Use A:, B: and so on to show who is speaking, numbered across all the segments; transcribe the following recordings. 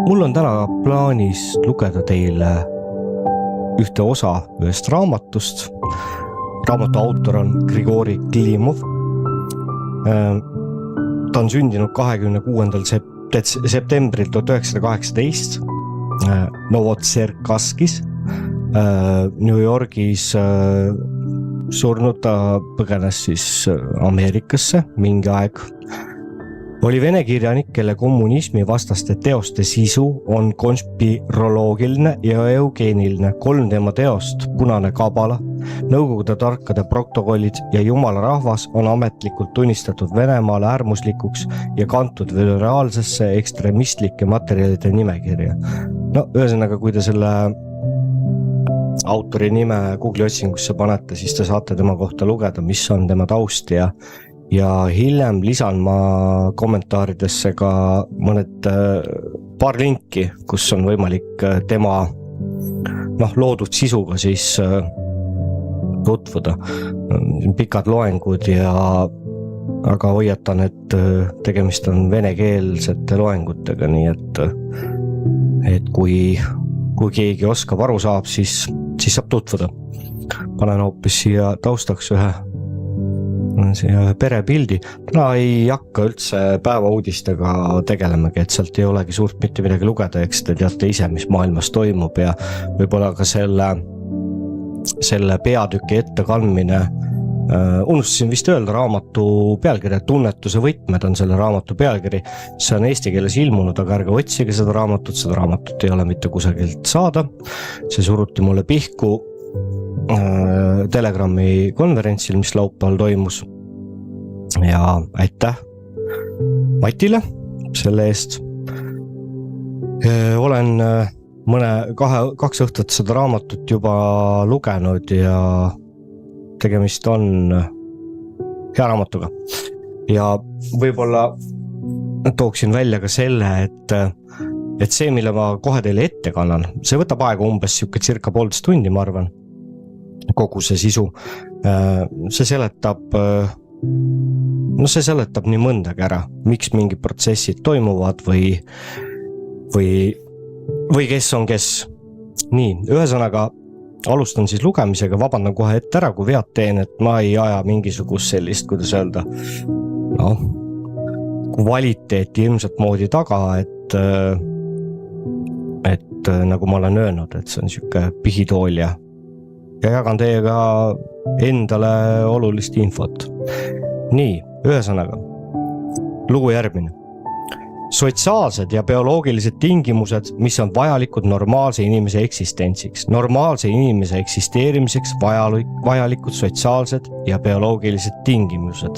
A: Mul on täna plaanis lugeda teile ühte osa ühest raamatust. Raamatu autor on Grigori Klimov. Ta on sündinud 26. septembril 1918 Novotserkaskis New Yorgis. Surnud ta põgenes siis Ameerikasse mingi aeg. Oli vene kirjanik, kelle kommunismi vastaste teoste sisu on konspiroloogiline ja eugeeniline. 3 tema teost, Punane kabala, Nõukogude tarkade protokollid ja Jumala rahvas on ametlikult tunnistatud Venemaale äärmuslikuks ja kantud föderaalsesse ekstremistlike materjalide nimekirja. No, ühesõnaga, kui te selle autori nime Google'i otsingusse panete, siis te saate tema kohta lugeda, mis on tema taust ja hiljem lisan ma kommentaaridesse ka paar linki, kus on võimalik tema loodud sisuga siis tutvuda. Pikad loengud aga hoiatan, et tegemist on venekeelsete loengutega, nii et kui keegi oskab aru saab, siis saab tutvuda. Panen hoopis siia taustaks ühe perepildi. Täna ei hakka üldse päevauudistega tegelemegi, et sealt ei olegi suurt mitte midagi lugeda, eks te teate ise, mis maailmas toimub ja võib-olla ka selle peatüki ettekandmine. Unustasin vist öelda raamatu pealkirja, Tunnetuse võtmed on selle raamatu pealkiri. See on eesti keeles ilmunud, aga ärge otsige seda raamatut ei ole mitte kusagilt saada. See suruti mulle pihku Telegrami konverentsil, mis laupäeval toimus. Ja aitäh Matile selle eest. Olen kaks õhtut seda raamatut juba lugenud ja tegemist on hea raamatuga. Ja võib-olla tooksin välja ka selle, et see, mille ma kohe teile ette kannan, see võtab aega umbes circa 1,5 tundi, ma arvan, kogu see sisu. See seletab nii mõndagi ära, miks mingid protsessid toimuvad või kes on kes. Nii, ühesõnaga alustan siis lugemisega, vabandan kohe ette ära, kui vead teen, et ma ei aja mingisugust sellist, kuidas öelda, kvaliteeti ilmselt moodi taga, et nagu ma olen öelnud, et see on siuke pihitool ja jagan teiega endale olulist infot. Nii, ühesõnaga, lugu järgmine. Sotsiaalsed ja bioloogilised tingimused, mis on vajalikud normaalse inimese eksistentsiks. Normaalse inimese eksisteerimiseks vajalikud sotsiaalsed ja bioloogilised tingimused.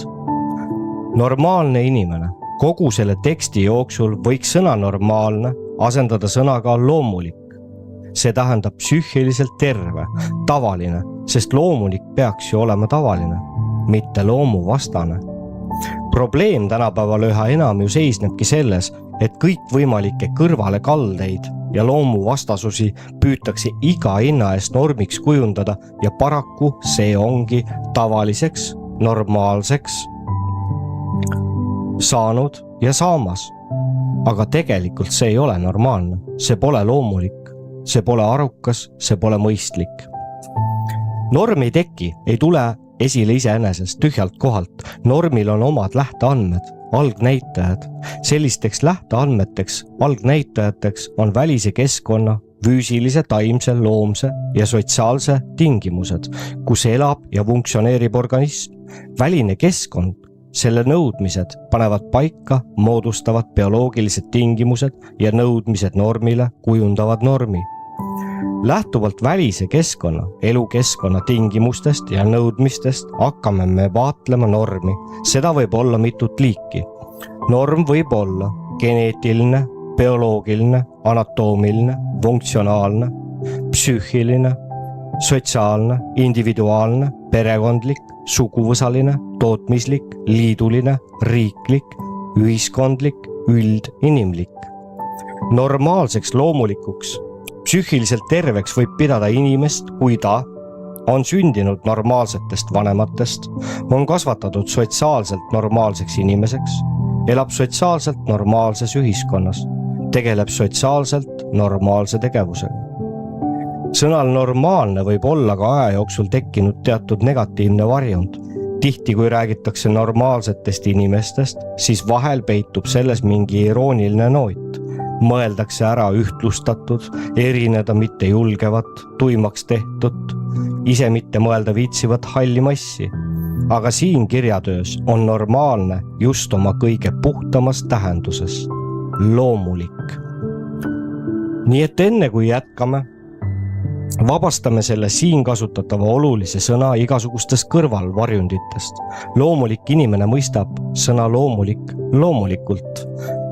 A: Normaalne inimene. Kogu selle teksti jooksul võiks sõna normaalne asendada sõnaga loomulik. See tähendab psüühiliselt terve, tavaline, sest loomulik peaks ju olema tavaline, mitte loomuvastane. Probleem tänapäeval üha enam ju seisnebki selles, et kõik võimalikke kõrvalekaldeid ja loomuvastasusi püütakse iga hinna eest normiks kujundada ja paraku see ongi tavaliseks, normaalseks saanud ja saamas. Aga tegelikult see ei ole normaalne, see pole loomulik, see pole arukas, see pole mõistlik. Norm ei teki, ei tule esile iseenesest tühjalt kohalt. Normil on omad lähteandmed, algnäitajad. Sellisteks lähteandmeteks, algnäitajateks on välise keskkonna, füüsilise, taimse, loomse ja sotsiaalse tingimused, kus elab ja funktsioneerib organism. Väline keskkond, selle nõudmised panevad paika, moodustavad bioloogilised tingimused ja nõudmised normile kujundavad normi. Lähtuvalt välise keskkonna, elukeskkonna tingimustest ja nõudmistest hakkame me vaatlema normi. Seda võib olla mitut liiki. Norm võib olla geneetiline, bioloogiline, anatoomiline, funktsionaalne, psüühiline, sotsiaalne, individuaalne, perekondlik, suguvõsaline, tootmislik, liiduline, riiklik, ühiskondlik, üldinimlik. Normaalseks loomulikuks, psüühiliselt terveks võib pidada inimest, kui ta on sündinud normaalsetest vanematest, on kasvatatud sotsiaalselt normaalseks inimeseks, elab sotsiaalselt normaalses ühiskonnas, tegeleb sotsiaalselt normaalse tegevusega. Sõnal normaalne võib olla ka aja jooksul tekkinud teatud negatiivne varjund. Tihti, kui räägitakse normaalsetest inimestest, siis vahel peitub selles mingi irooniline noot. Mõeldakse ära ühtlustatud, erineda mitte julgevat, tuimaks tehtud, ise mitte mõelda viitsivat halli massi. Aga siin kirjatöös on normaalne just oma kõige puhtamas tähenduses. Loomulik. Nii et enne kui jätkame, vabastame selle siin kasutatava olulise sõna igasugustest kõrvalvarjunditest. Loomulik inimene mõistab sõna loomulik loomulikult.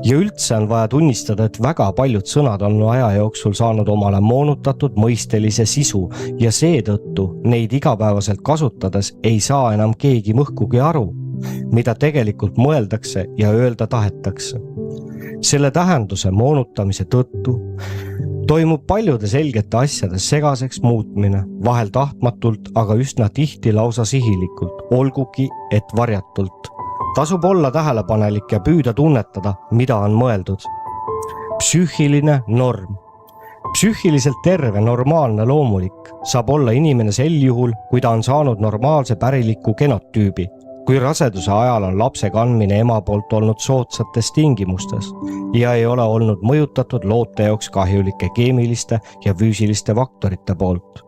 A: Ja üldse on vaja tunnistada, et väga paljud sõnad on aja jooksul saanud omale moonutatud mõistelise sisu ja seetõttu neid igapäevaselt kasutades ei saa enam keegi mõhkugi aru, mida tegelikult mõeldakse ja öelda tahetakse. Selle tähenduse moonutamise tõttu toimub paljude selgete asjade segaseks muutmine, vahel tahtmatult, aga üsna tihti lausa sihilikult, olgugi et varjatult. Tasub olla tähelepanelik ja püüda tunnetada, mida on mõeldud. Psüühiline norm. Psüühiliselt terve, normaalne loomulik saab olla inimene sel juhul, kui ta on saanud normaalse päriliku genotüübi, kui raseduse ajal on lapse kandmine ema poolt olnud soodsates tingimustes ja ei ole olnud mõjutatud loote jaoks kahjulike keemiliste ja füüsiliste faktorite poolt.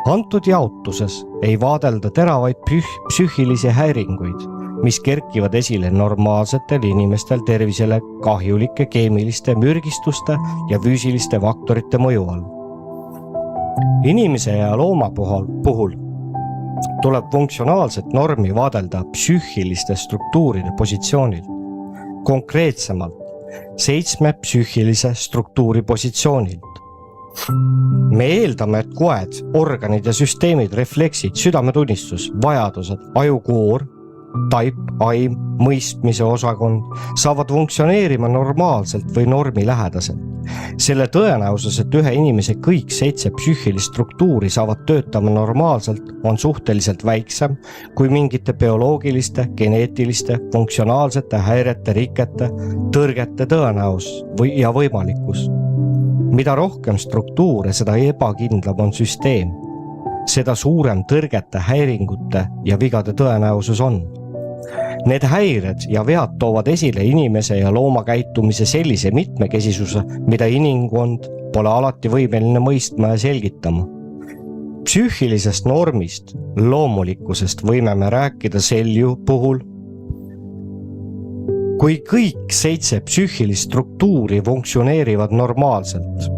A: Antud jaotuses ei vaadelda teravaid psüühilisi häiringuid, mis kerkivad esile normaalsetel inimestel tervisele kahjulike keemiliste mürgistuste ja füüsiliste faktorite mõju all. Inimese ja looma puhul tuleb funktsionaalset normi vaadelda psüühiliste struktuuride positsioonil. Konkreetsemalt 7 psüühilise struktuuri positsioonilt. Me eeldame, et koed, organid ja süsteemid, refleksid, südametunnistus, vajadused, ajukoor, taip, aim, mõistmise osakond saavad funktsioneerima normaalselt või normi lähedaselt. Selle tõenäosus, et ühe inimese kõik 7 psüühilist struktuuri saavad töötama normaalselt, on suhteliselt väiksem kui mingite bioloogiliste, geneetiliste, funktsionaalsete häirete, rikete, tõrgete tõenäosus ja võimalikkus. Mida rohkem struktuure, seda ebakindlam on süsteem. Seda suurem tõrgete, häiringute ja vigade tõenäosus on. Need häired ja vead toovad esile inimese ja looma käitumise sellise mitmekesisuse, mida inimkond pole alati võimeline mõistma ja selgitama. Psüühilisest normist, loomulikkusest võime me rääkida sel puhul, kui kõik 7 psüühilist struktuuri funktsioneerivad normaalselt.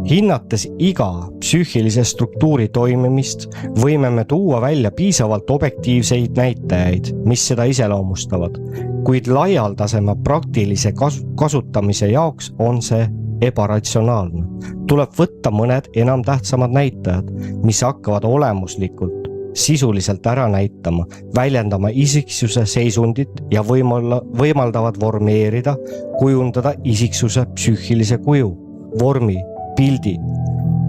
A: Hinnates iga psüühilise struktuuri toimimist, võime me tuua välja piisavalt objektiivseid näitajaid, mis seda iseloomustavad, kuid laialdasema praktilise kasutamise jaoks on see ebaratsionaalne. Tuleb võtta mõned enam tähtsamad näitajad, mis hakkavad olemuslikult sisuliselt ära näitama, väljendama isiksuse seisundit ja võimaldavad vormeerida, kujundada isiksuse psüühilise kuju, vormi, pildi.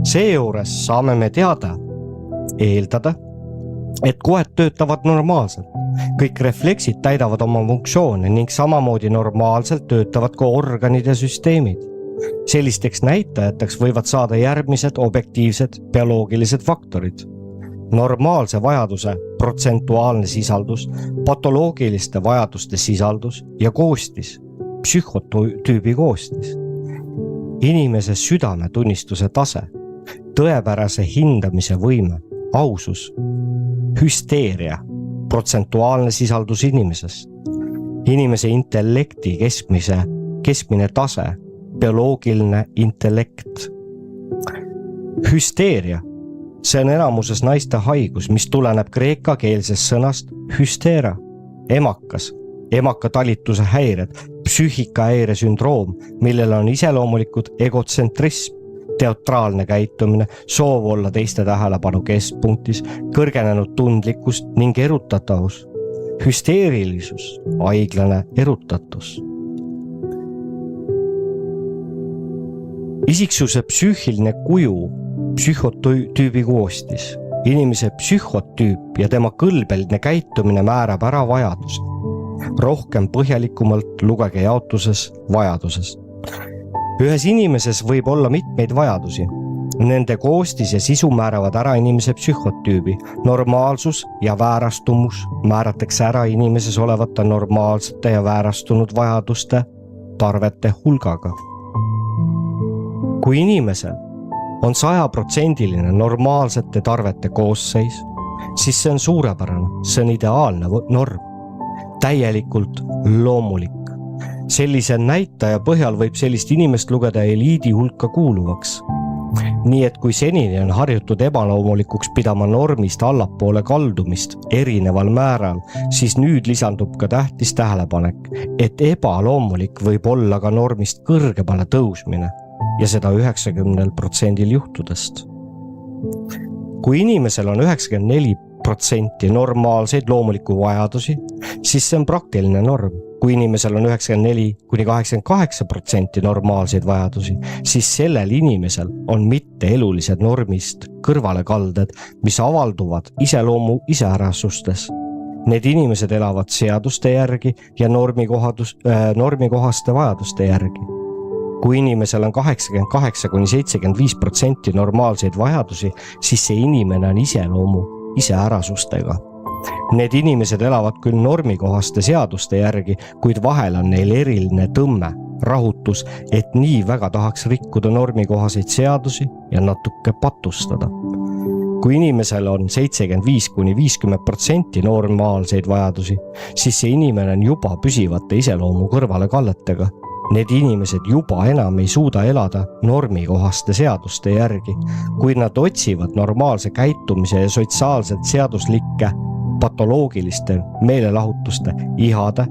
A: Seejuures saame me eeldada, et koed töötavad normaalselt. Kõik refleksid täidavad oma funktsioone ning samamoodi normaalselt töötavad ka organid ja süsteemid. Sellisteks näitajateks võivad saada järgmised objektiivsed bioloogilised faktorid. Normaalse vajaduse protsentuaalne sisaldus, patoloogiliste vajaduste sisaldus ja koostis, psühhotüübi koostis. Inimese südametunnistuse tase, tõepärase hindamise võime, ausus, hüsteeria, protsentuaalne sisaldus inimeses, inimese intellekti keskmine tase, bioloogiline intellekt. Hüsteeria, see on enamuses naiste haigus, mis tuleneb kreekakeelsest sõnast hüsteera, emakas, emaka talituse häired, psüühikahäire sündroom, millele on iseloomulikud egotsentrism, teatraalne käitumine, soov olla teiste tähelepanu keskpunktis, kõrgenenud tundlikkust ning erutatavus, hüsteerilisus, haiglane erutatus. Isiksuse psüühiline kuju, psühhotüübi koostis. Inimese psühhotüüp ja tema kõlbeline käitumine määrab ära vajaduse. Rohkem põhjalikumalt lugege jaotuses vajaduses. Ühes inimeses võib olla mitmeid vajadusi. Nende koostis ja sisu määravad ära inimese psühhotüübi. Normaalsus ja väärastumus määratakse ära inimeses olevate normaalsete ja väärastunud vajaduste tarvete hulgaga. Kui inimesel on 100% normaalsete tarvete koosseis, siis see on suurepärane, see on ideaalne norm, täielikult loomulik. Sellise näitaja põhjal võib sellist inimest lugeda eliidi hulka kuuluvaks. Nii et kui senini on harjutud ebaloomulikuks pidama normist allapoole kaldumist erineval määral, siis nüüd lisandub ka tähtis tähelepanek, et ebaloomulik võib olla ka normist kõrgemale tõusmine ja seda 90% juhtudest. Kui inimesel on 94% normaalseid loomuliku vajadusi, siis see on praktiline norm. Kui inimesel on 94–88% normaalseid vajadusi, siis sellel inimesel on mitte elulised normist kõrvalekalded, mis avalduvad iseloomu iseärasustes. Need inimesed elavad seaduste järgi ja normikohaste vajaduste järgi. Kui inimesel on 88–75% normaalseid vajadusi, siis see inimene on iseloomu iseärasustega. Need inimesed elavad küll normikohaste seaduste järgi, kuid vahel on neil eriline tõmme, rahutus, et nii väga tahaks rikkuda normikohaseid seadusi ja natuke patustada. Kui inimesel on 75–50% normaalseid vajadusi, siis see inimene on juba püsivate iseloomu kõrvalekalletega. Need inimesed juba enam ei suuda elada normikohaste seaduste järgi, kuid nad otsivad normaalse käitumise ja sotsiaalselt seaduslikke patoloogiliste meelelahutuste, ihade,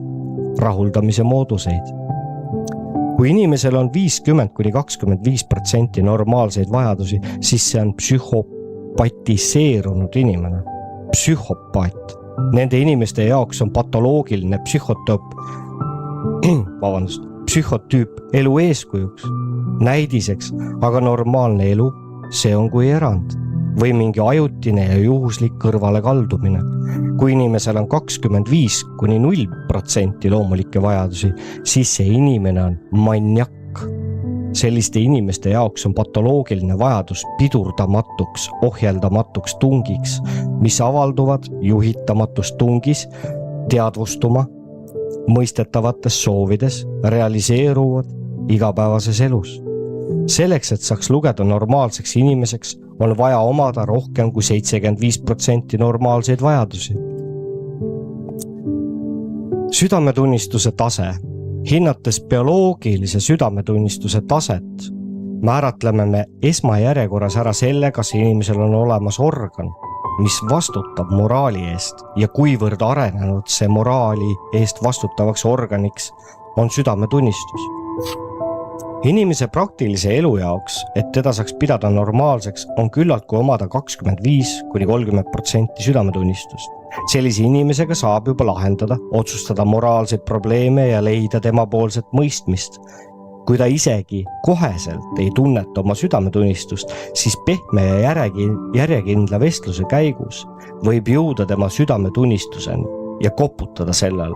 A: rahuldamise mooduseid. Kui inimesel on 50–25% normaalseid vajadusi, siis see on psühhopatiseerunud inimene. Psühhopaat. Nende inimeste jaoks on patoloogiline psühhotüüp elu eeskujuks, näidiseks, aga normaalne elu, see on kui erand või mingi ajutine ja juhuslik kõrvale kaldumine. Kui inimesel on 25–0% loomulikke vajadusi, siis see inimene on maniak. Selliste inimeste jaoks on patoloogiline vajadus pidurdamatuks, ohjeldamatuks tungiks, mis avalduvad juhitamatus tungis, teadvustuma, mõistetavates soovides, realiseeruvad igapäevases elus. Selleks, et saaks lugeda normaalseks inimeseks, on vaja omada rohkem kui 75% normaalseid vajadusi. Südametunnistuse tase. Hinnates bioloogilise südametunnistuse taset, määratleme me esmajärjekorras ära selle, kas inimesel on olemas organ, mis vastutab moraali eest ja kuivõrd arenenud see moraali eest vastutavaks organiks on südametunnistus. Inimese praktilise elu jaoks, et teda saaks pidada normaalseks, on küllalt kui omada 25–30% südametunnistust. Sellise inimesega saab juba lahendada, otsustada moraalseid probleeme ja leida temapoolset mõistmist. Kui ta isegi koheselt ei tunneta oma südametunnistust, siis pehme ja järjekindla vestluse käigus võib jõuda tema südametunnistuseni ja koputada sellele.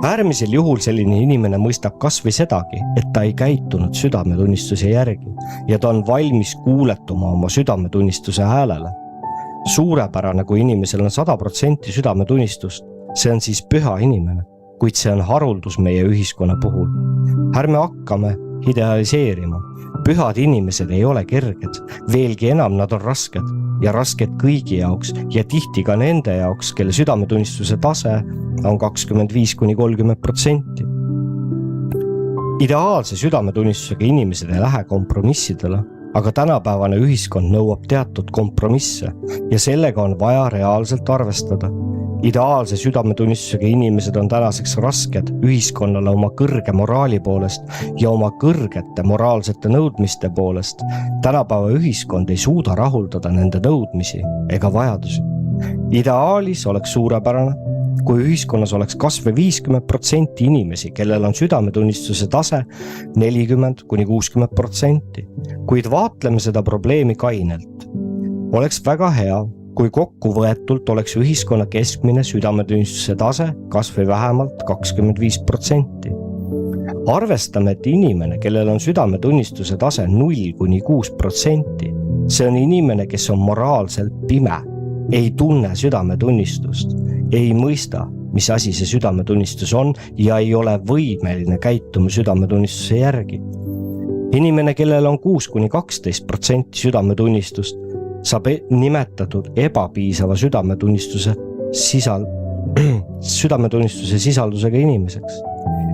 A: Äärmisel juhul selline inimene mõistab kas või sedagi, et ta ei käitunud südametunnistuse järgi ja ta on valmis kuuletuma oma südametunnistuse häälele. Suurepärane, kui inimesel on 100% südametunnistust, see on siis püha inimene, kuid see on haruldus meie ühiskonna puhul. Ärme hakkame idealiseerima. Pühad inimesed ei ole kerged, veelgi enam nad on rasked ja rasked kõigi jaoks ja tihti ka nende jaoks, kelle südametunnistuse tase on 25–30%. Ideaalse südametunnistusega inimesed ei lähe kompromissidele, aga tänapäevane ühiskond nõuab teatud kompromisse ja sellega on vaja reaalselt arvestada. Ideaalse südametunnistusega inimesed on tänaseks rasked ühiskonnale oma kõrge moraali poolest ja oma kõrgete moraalsete nõudmiste poolest. Tänapäeva ühiskond ei suuda rahuldada nende nõudmisi ega vajadusi. Ideaalis oleks suurepärane, kui ühiskonnas oleks kas või 50% inimesi, kellel on südametunnistuse tase 40–60%, kuid vaatleme seda probleemi kainelt. Oleks väga hea, kui kokkuvõetult oleks ühiskonna keskmine südametunnistuse tase kas või vähemalt 25%. Arvestame, et inimene, kellel on südametunnistuse tase 0–6%, see on inimene, kes on moraalselt pime, ei tunne südametunnistust, ei mõista, mis asi see südametunnistus on ja ei ole võimeline käituma südametunnistuse järgi. Inimene, kellel on 6–12% südametunnistust, saab nimetatud ebapiisava südametunnistuse sisaldusega inimeseks.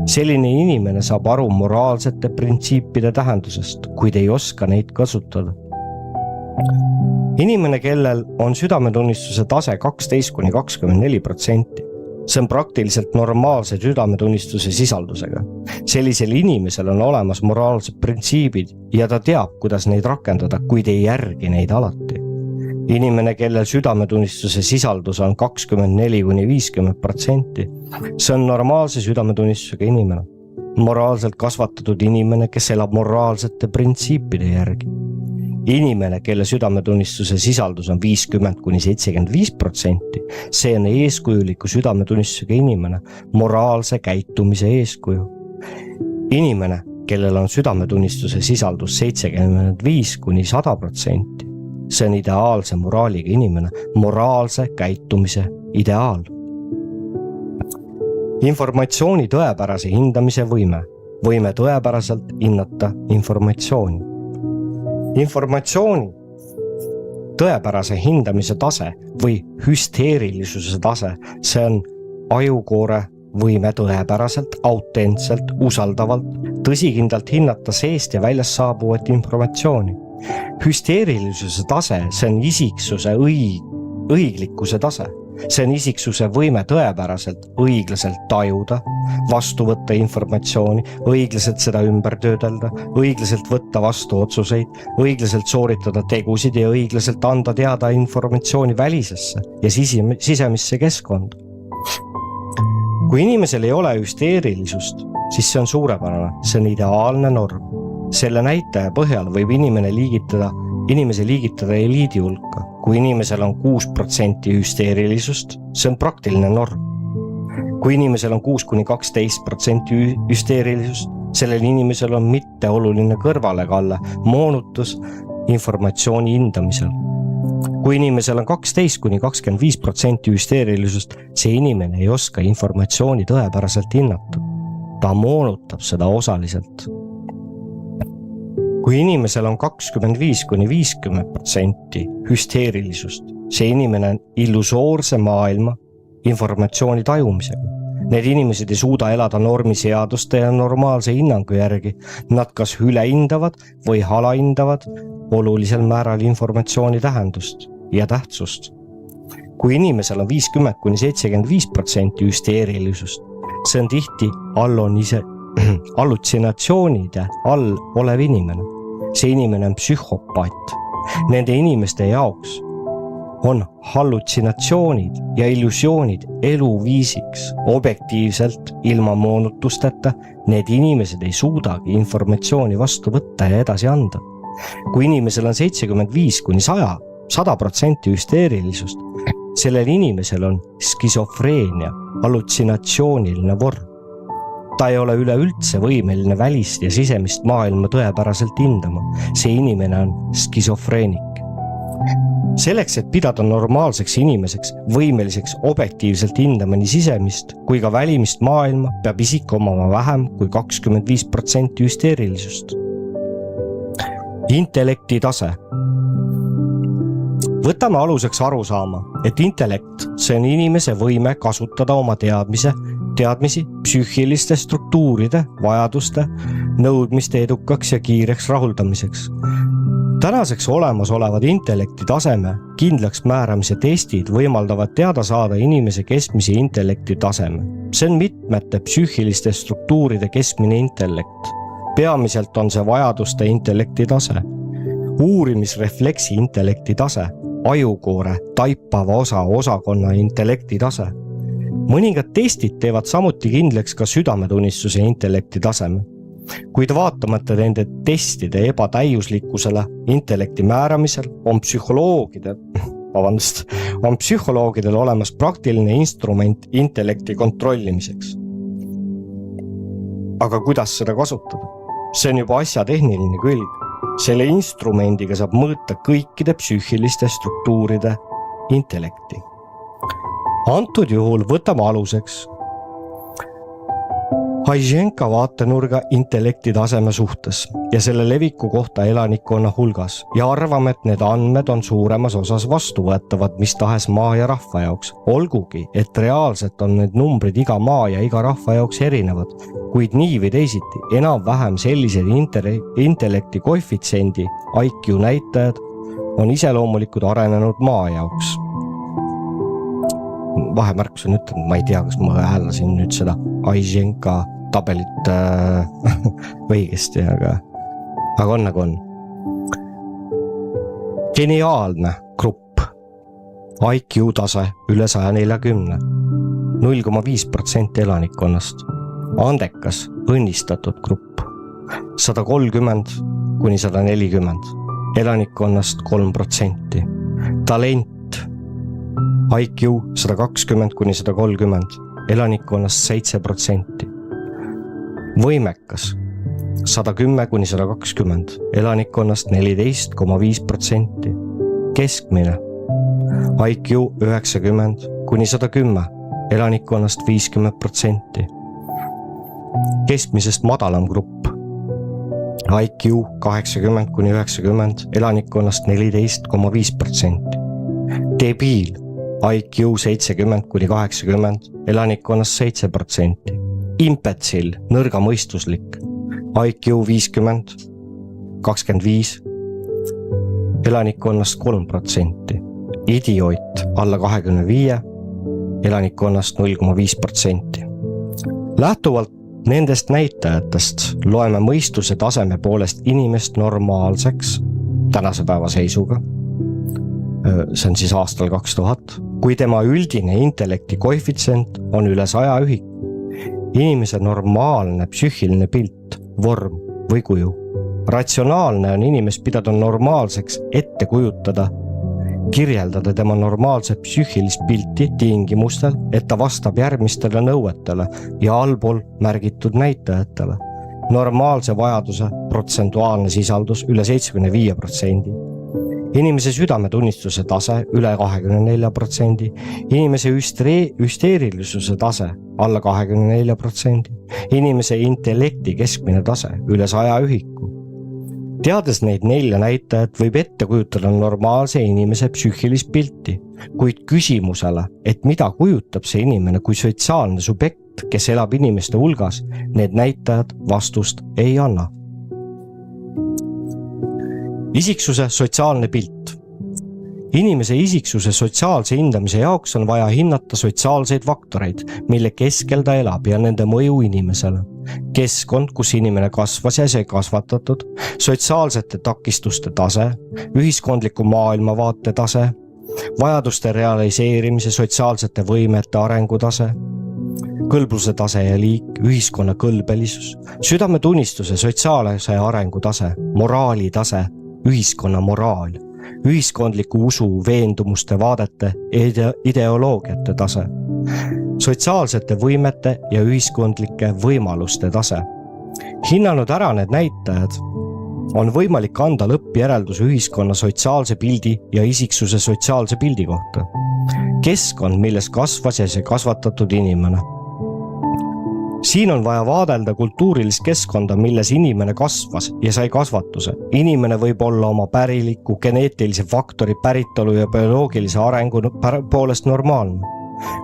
A: Selline inimene saab aru moraalsete printsiipide tähendusest, kuid ei oska neid kasutada. Inimene, kellel on südametunnistuse tase 12–24%, see on praktiliselt normaalse südametunnistuse sisaldusega. Sellisel inimesel on olemas moraalsed printsiibid ja ta teab, kuidas neid rakendada, kuid ei järgi neid alati. Inimene, kellel südametunnistuse sisaldus on 24–50%, see on normaalse südametunnistusega inimene. Moraalselt kasvatatud inimene, kes elab moraalsete printsiipide järgi. Inimene, kelle südametunnistuse sisaldus on 50–75%, see on eeskujuliku südametunnistusega inimene, moraalse käitumise eeskuju. Inimene, kellel on südametunnistuse sisaldus 75–100%, see on ideaalse moraaliga inimene, moraalse käitumise ideaal. Informatsiooni tõepärase hindamise võime tõepäraselt hinnata informatsiooni. Informatsiooni tõepärase hindamise tase või hüsteerilisuse tase, see on ajukoore võime tõepäraselt, autentselt, usaldavalt, tõsikindlalt hinnata seest ja väljast saabuvat informatsiooni. Hüsteerilisuse tase, see on isiksuse õiglikkuse tase. See on isiksuse võime tõepäraselt, õiglaselt tajuda, vastu võtta informatsiooni, õiglaselt seda ümber töödelda, õiglaselt võtta vastu otsuseid, õiglaselt sooritada tegusid ja õiglaselt anda teada informatsiooni välisesse ja sisemisse keskkonda. Kui inimesel ei ole hüsteerilisust, siis see on suurepärane, see on ideaalne norm. Selle näitaja põhjal võib inimese liigitada eliidi hulka. Kui inimesel on 6% hüsteerilisust, see on praktiline norm. Kui inimesel on 6–12% hüsteerilisust, sellel inimesel on mitteoluline kõrvalekalle, moonutus informatsiooni hindamisel. Kui inimesel on 12–25% hüsteerilisust, see inimene ei oska informatsiooni tõepäraselt hinnata. Ta moonutab seda osaliselt. Kui inimesel on 25–50% hüsteerilisust, see inimene on illusoorse maailma informatsiooni tajumisega. Need inimesed ei suuda elada normiseaduste ja normaalse hinnangu järgi. Nad kas ülehindavad või halahindavad olulisel määral informatsiooni tähendust ja tähtsust. Kui inimesel on 50–75% hüsteerilisust, see on tihti hallutsinatsioonide all olev inimene. See inimene on psühhopaat. Nende inimeste jaoks on hallutsinatsioonid ja illusioonid eluviisiks. Objektiivselt, ilma moonutusteta, need inimesed ei suudagi informatsiooni vastu võtta ja edasi anda. Kui inimesel on 75–100% hüsteerilisust, sellel inimesel on skisofreenia, hallutsinatsiooniline vorm. Ta ei ole üleüldse võimeline välist ja sisemist maailma tõepäraselt hindama. See inimene on skisofreenik. Selleks, et pidada normaalseks inimeseks, võimeliseks objektiivselt hindama nii sisemist kui ka välimist maailma, peab isik omama vähem kui 25% hüsteerilisust. Intellekti tase. Võtame aluseks arusaama, et intellekt, see on inimese võime kasutada oma teadmisi psüühiliste struktuuride, vajaduste, nõudmiste edukaks ja kiireks rahuldamiseks. Tänaseks olemasolevad intellekti taseme kindlaks määramise testid võimaldavad teada saada inimese keskmise intellekti taseme. See on mitmete psüühiliste struktuuride keskmine intellekt. Peamiselt on see vajaduste intellekti tase, uurimisrefleksi intellekti tase, ajukoore taipava osakonna intellekti tase. Mõningad testid teevad samuti kindlaks ka südametunnistuse intellekti taseme. Kuid vaatamata nende testide ebatäiuslikkusele intellekti määramisel on psühholoogidel olemas praktiline instrument intellekti kontrollimiseks. aga kuidas seda kasutada? See on juba asja tehniline külg. Selle instrumendiga saab mõõta kõikide psüühiliste struktuuride intellekti. Antud juhul võtame aluseks Hajženka vaatenurga intellekti taseme suhtes ja selle leviku kohta elanikkonna hulgas ja arvame, et need andmed on suuremas osas vastuvõetavad mis tahes maa ja rahva jaoks. Olgugi, et reaalselt on need numbrid iga maa ja iga rahva jaoks erinevad, kuid nii või teisiti enam-vähem sellised intellekti koefitsiendi IQ näitajad on iseloomulikud arenenud maa jaoks. Vahemärkus on ütlenud, ma ei tea, kas ma hääldasin nüüd seda Hajženka tabelit õigesti, aga on nagu on. Geniaalne grupp, IQ tase üle 140, 0,5% elanikkonnast. Andekas, õnnistatud grupp, 130 kuni 140, elanikkonnast 3%. Talent, IQ 120 kuni 130, elanikkonnast 7%. Võimekas 110 kuni 120, elanikkonnast 14,5%. Keskmine IQ 90 kuni 110, elanikkonnast 50%. Keskmisest madalam grupp IQ 80 kuni 90, elanikkonnast 14,5%. Debiil IQ 70 kuni 80, elanikkonnast 7%. Impetsill, nõrgamõistuslik, IQ 50, 25, elanikkonnast 3%. Idioot, alla 25, elanikkonnast 0,5%. Lähtuvalt nendest näitajatest loeme mõistuse taseme poolest inimest normaalseks tänase päeva seisuga. See on siis aastal 2000, kui tema üldine intellekti koefitsient on üle 100 ühik. Inimese normaalne psüühiline pilt, vorm või kuju. Ratsionaalne on inimest pidada normaalseks ette kujutada, kirjeldada tema normaalset psüühilist pilti tingimustel, et ta vastab järgmistele nõuetele ja allpool märgitud näitajatele. Normaalse vajaduse protsentuaalne sisaldus üle 75%. Inimese südametunnistuse tase üle 24%, inimese hüsteerilisuse tase alla 24%, inimese intellekti keskmine tase üle 100 ühiku. Teades neid 4 näitajat võib ette kujutada normaalse inimese psüühilist pilti, kuid küsimusele, et mida kujutab see inimene kui sotsiaalne subjekt, kes elab inimeste hulgas, need näitajad vastust ei anna. Isiksuse sotsiaalne pilt. Inimese isiksuse sotsiaalse hindamise jaoks on vaja hinnata sotsiaalseid faktoreid, mille keskel ta elab ja nende mõju inimesele. Keskkond, kus inimene kasvas ja sai kasvatatud, sotsiaalsete takistuste tase, ühiskondliku maailmavaate tase, vajaduste realiseerimise sotsiaalsete võimete arengutase, kõlbluse tase ja liik, ühiskonna kõlbelisus, südametunnistuse sotsiaalse arengutase, moraali tase, ühiskonna moraal, ühiskondliku usu, veendumuste, vaadete, ideoloogiate tase, sotsiaalsete võimete ja ühiskondlike võimaluste tase. Hinnanud ära need näitajad, on võimalik anda lõppjäreldus ühiskonna sotsiaalse pildi ja isiksuse sotsiaalse pildi kohta. Keskkond, milles kasvas ja see kasvatatud inimene. Siin on vaja vaadelda kultuurilist keskkonda, milles inimene kasvas ja sai kasvatuse. Inimene võib olla oma päriliku, geneetilise faktori päritolu ja bioloogilise arengu poolest normaalne.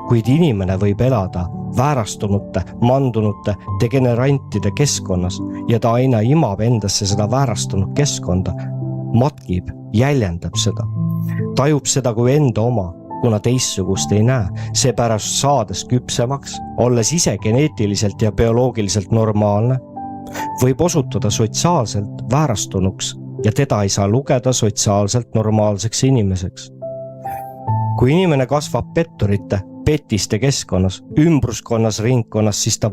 A: Kuid inimene võib elada väärastunute, mandunute, degenerantide keskkonnas ja ta aina imab endasse seda väärastunud keskkonda, matkib, jäljendab seda, tajub seda kui enda oma, kuna teissugust ei näe, seepärast saades küpsemaks, olles ise geneetiliselt ja bioloogiliselt normaalne, võib osutuda sotsiaalselt väärastunuks ja teda ei saa lugeda sotsiaalselt normaalseks inimeseks. Kui inimene kasvab petturite, petiste keskkonnas, ümbruskonnas, ringkonnas, siis ta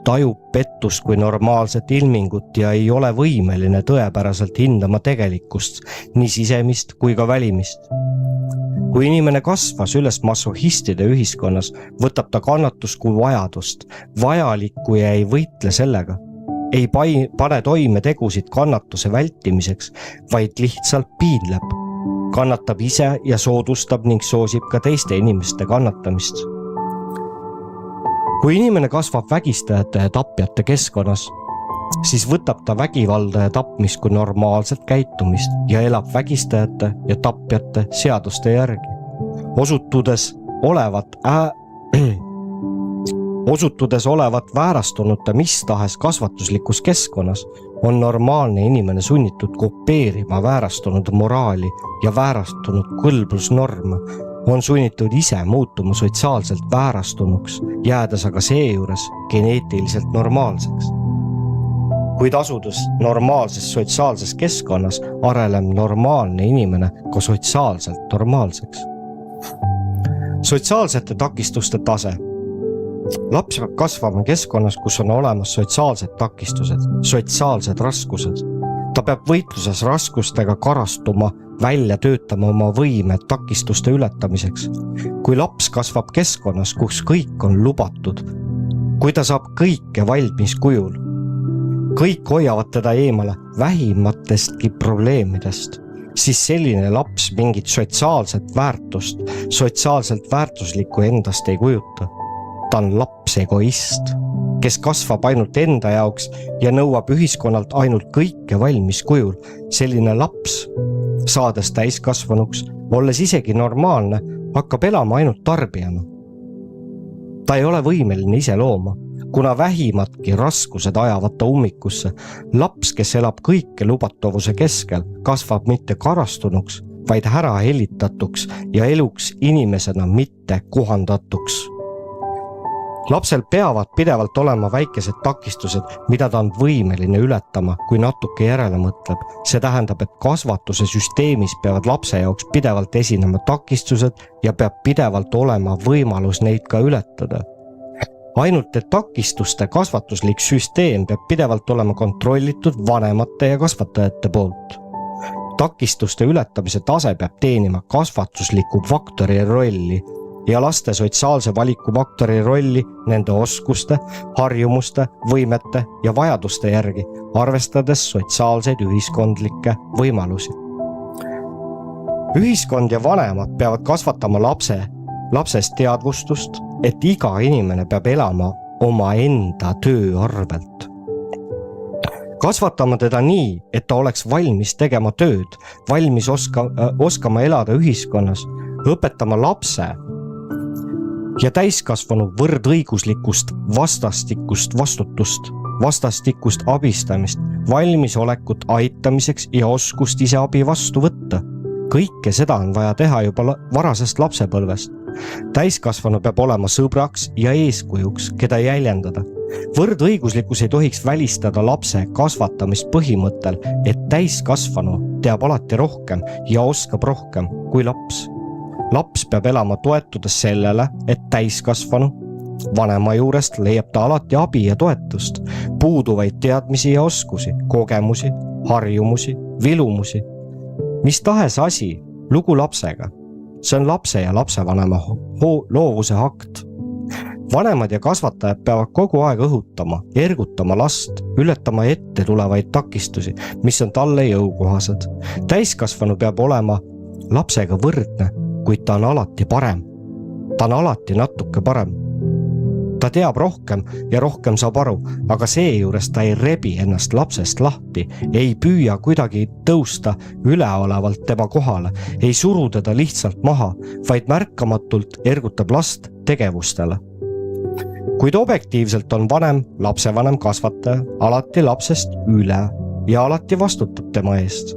A: tajub pettust kui normaalset ilmingut ja ei ole võimeline tõepäraselt hindama tegelikkust, nii sisemist kui ka välimist. Kui inimene kasvas üles masohistide ühiskonnas, võtab ta kannatust kui vajadust, vajalikku ja ei võitle sellega. Ei pane toime tegusid kannatuse vältimiseks, vaid lihtsalt piinleb. Kannatab ise ja soodustab ning soosib ka teiste inimeste kannatamist. Kui inimene kasvab vägistajate ja tapjate keskkonnas, siis võtab ta vägivalda ja tapmist kui normaalset käitumist ja elab vägistajate ja tapjate seaduste järgi. Osutudes olevat väärastunute mis tahes kasvatuslikus keskkonnas, on normaalne inimene sunnitud kopeerima väärastunud moraali ja väärastunud kõlblusnorme, on sunnitud ise muutuma sotsiaalselt väärastunuks, jäädes aga seejuures geneetiliselt normaalseks. Kuid asudes normaalses sotsiaalses keskkonnas, areneb normaalne inimene ka sotsiaalselt normaalseks. Sotsiaalsete takistuste tase. Laps peab kasvama keskkonnas, kus on olemas sotsiaalsed takistused, sotsiaalsed raskused. Ta peab võitluses raskustega karastuma, välja töötama oma võime takistuste ületamiseks. Kui laps kasvab keskkonnas, kus kõik on lubatud, kui ta saab kõike valmis kujul, kõik hoiavad teda eemale vähimatestki probleemidest, siis selline laps mingit sotsiaalset väärtust, sotsiaalselt väärtuslikku endast ei kujuta. Ta on laps egoist, kes kasvab ainult enda jaoks ja nõuab ühiskonnalt ainult kõike valmis kujul. Selline laps, saades täiskasvanuks, olles isegi normaalne, hakkab elama ainult tarbijana. Ta ei ole võimeline ise looma, kuna vähimatki raskused ajavad ta ummikusse. Laps, kes elab kõike lubatavuse keskel, kasvab mitte karastunuks, vaid ära helitatuks ja eluks inimesena mitte kohandatuks. Lapsel peavad pidevalt olema väikesed takistused, mida ta on võimeline ületama, kui natuke järele mõtleb. See tähendab, et kasvatuse süsteemis peavad lapse jaoks pidevalt esinema takistused ja peab pidevalt olema võimalus neid ka ületada. Ainult et takistuste kasvatuslik süsteem peab pidevalt olema kontrollitud vanemate ja kasvatajate poolt. Takistuste ületamise tase peab teenima kasvatusliku faktori rolli ja laste sotsiaalse valiku faktori rolli nende oskuste, harjumuste, võimete ja vajaduste järgi, arvestades sotsiaalseid ühiskondlikke võimalusi. Ühiskond ja vanemad peavad kasvatama lapsest teadvustust, et iga inimene peab elama oma enda töö arvelt. Kasvatama teda nii, et ta oleks valmis tegema tööd, valmis oskama elada ühiskonnas, õpetama lapse ja täiskasvanu võrdõiguslikust vastastikust vastutust, vastastikust abistamist, valmisolekut aitamiseks ja oskust ise abi vastu võtta. Kõike seda on vaja teha juba varasest lapsepõlvest. Täiskasvanu peab olema sõbraks ja eeskujuks, keda jäljendada. Võrdõiguslikkus ei tohiks välistada lapse kasvatamist põhimõttel, et täiskasvanu teab alati rohkem ja oskab rohkem kui laps. Laps peab elama toetudes sellele, et täiskasvanu vanema juurest leiab ta alati abi ja toetust, puuduvaid teadmisi ja oskusi, kogemusi, harjumusi, vilumusi. Mis tahes asi, lugu lapsega. See on lapse ja lapsevanema loovuse akt. Vanemad ja kasvatajad peavad kogu aeg õhutama, ergutama last, ületama ette tulevaid takistusi, mis on talle jõukohased. Täiskasvanu peab olema lapsega võrdne, kuid ta on alati parem. Ta on alati natuke parem. Ta teab rohkem ja rohkem saab aru, aga seejuures ta ei rebi ennast lapsest lahti, ei püüa kuidagi tõusta üleolevalt tema kohale, ei suru teda lihtsalt maha, vaid märkamatult ergutab last tegevustele. Kuid objektiivselt on lapsevanem kasvataja alati lapsest üle ja alati vastutab tema eest.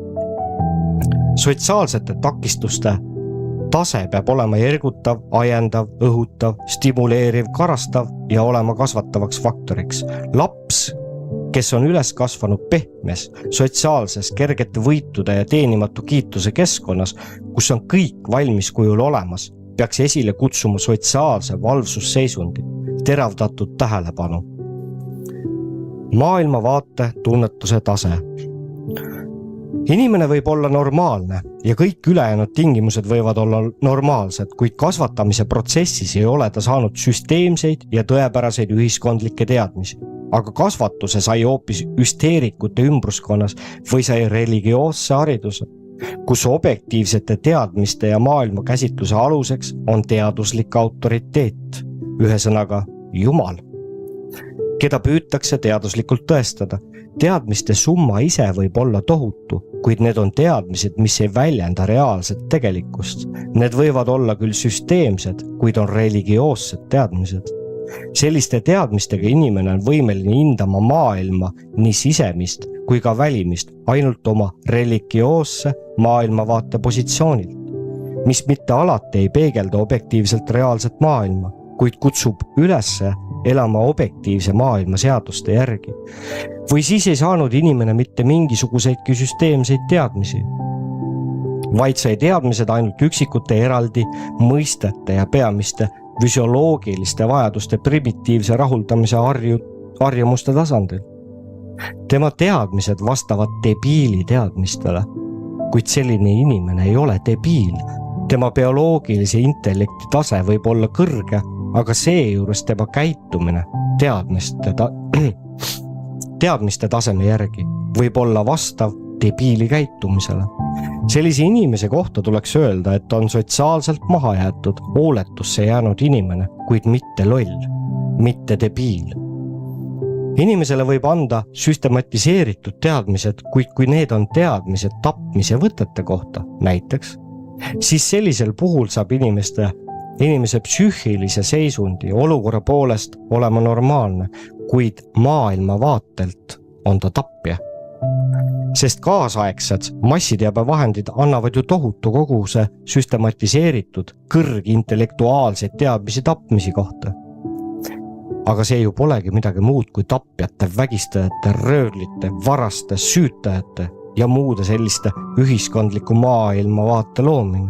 A: Sotsiaalsete takistuste tase peab olema ergutav, ajendav, õhutav, stimuleeriv, karastav ja olema kasvatavaks faktoriks. Laps, kes on üles kasvanud pehmes, sotsiaalses, kergete võitude ja teenimatu kiituse keskkonnas, kus on kõik valmis kujul olemas, peaks esile kutsuma sotsiaalse valvsusseisundi, teravdatud tähelepanu. Maailmavaate tunnetuse tase. Inimene võib olla normaalne ja kõik ülejäänud tingimused võivad olla normaalsed, kuid kasvatamise protsessis ei ole ta saanud süsteemseid ja tõepäraseid ühiskondlikke teadmisi. Aga kasvatuse sai hoopis hüsteerikute ümbruskonnas või sai religioosse hariduse, kus objektiivsete teadmiste ja maailma käsitluse aluseks on teaduslik autoriteet, ühesõnaga Jumal, keda püütakse teaduslikult tõestada. Teadmiste summa ise võib olla tohutu, kuid need on teadmised, mis ei väljenda reaalset tegelikkust. Need võivad olla küll süsteemsed, kuid on religioossed teadmised. Selliste teadmistega inimene on võimeline hindama maailma nii sisemist kui ka välimist ainult oma religioosse maailmavaate positsioonilt, mis mitte alati ei peegelda objektiivselt reaalset maailma, kuid kutsub ülesse elama objektiivse maailma seaduste järgi. Või siis ei saanud inimene mitte mingisuguseidki süsteemseid teadmisi, vaid sai teadmised ainult üksikute eraldi mõistete ja peamiste füsioloogiliste vajaduste primitiivse rahuldamise harjumuste tasandil. Tema teadmised vastavad debiili teadmistele, kuid selline inimene ei ole debiil. Tema bioloogilise intellekti tase võib olla kõrge, aga seejuures tema käitumine teadmiste taseme järgi võib olla vastav debiili käitumisele. Sellise inimese kohta tuleks öelda, et on sotsiaalselt maha jäetud, hooletusse jäänud inimene, kuid mitte loll, mitte debiil. Inimesele võib anda süstematiseeritud teadmised, kuid kui need on teadmised tapmise võtete kohta, näiteks, siis sellisel puhul saab inimese psüühilise seisundi olukorra poolest olema normaalne, kuid maailma vaatelt on ta tapja. Sest kaasaegsed massiteabevahendid annavad ju tohutu koguse süstematiseeritud kõrgintellektuaalseid teadmisi tapmisi kohta. Aga see ju polegi midagi muud kui tapjate, vägistajate, röövlite, varaste, süütajate ja muude selliste ühiskondliku maailmavaate loomine.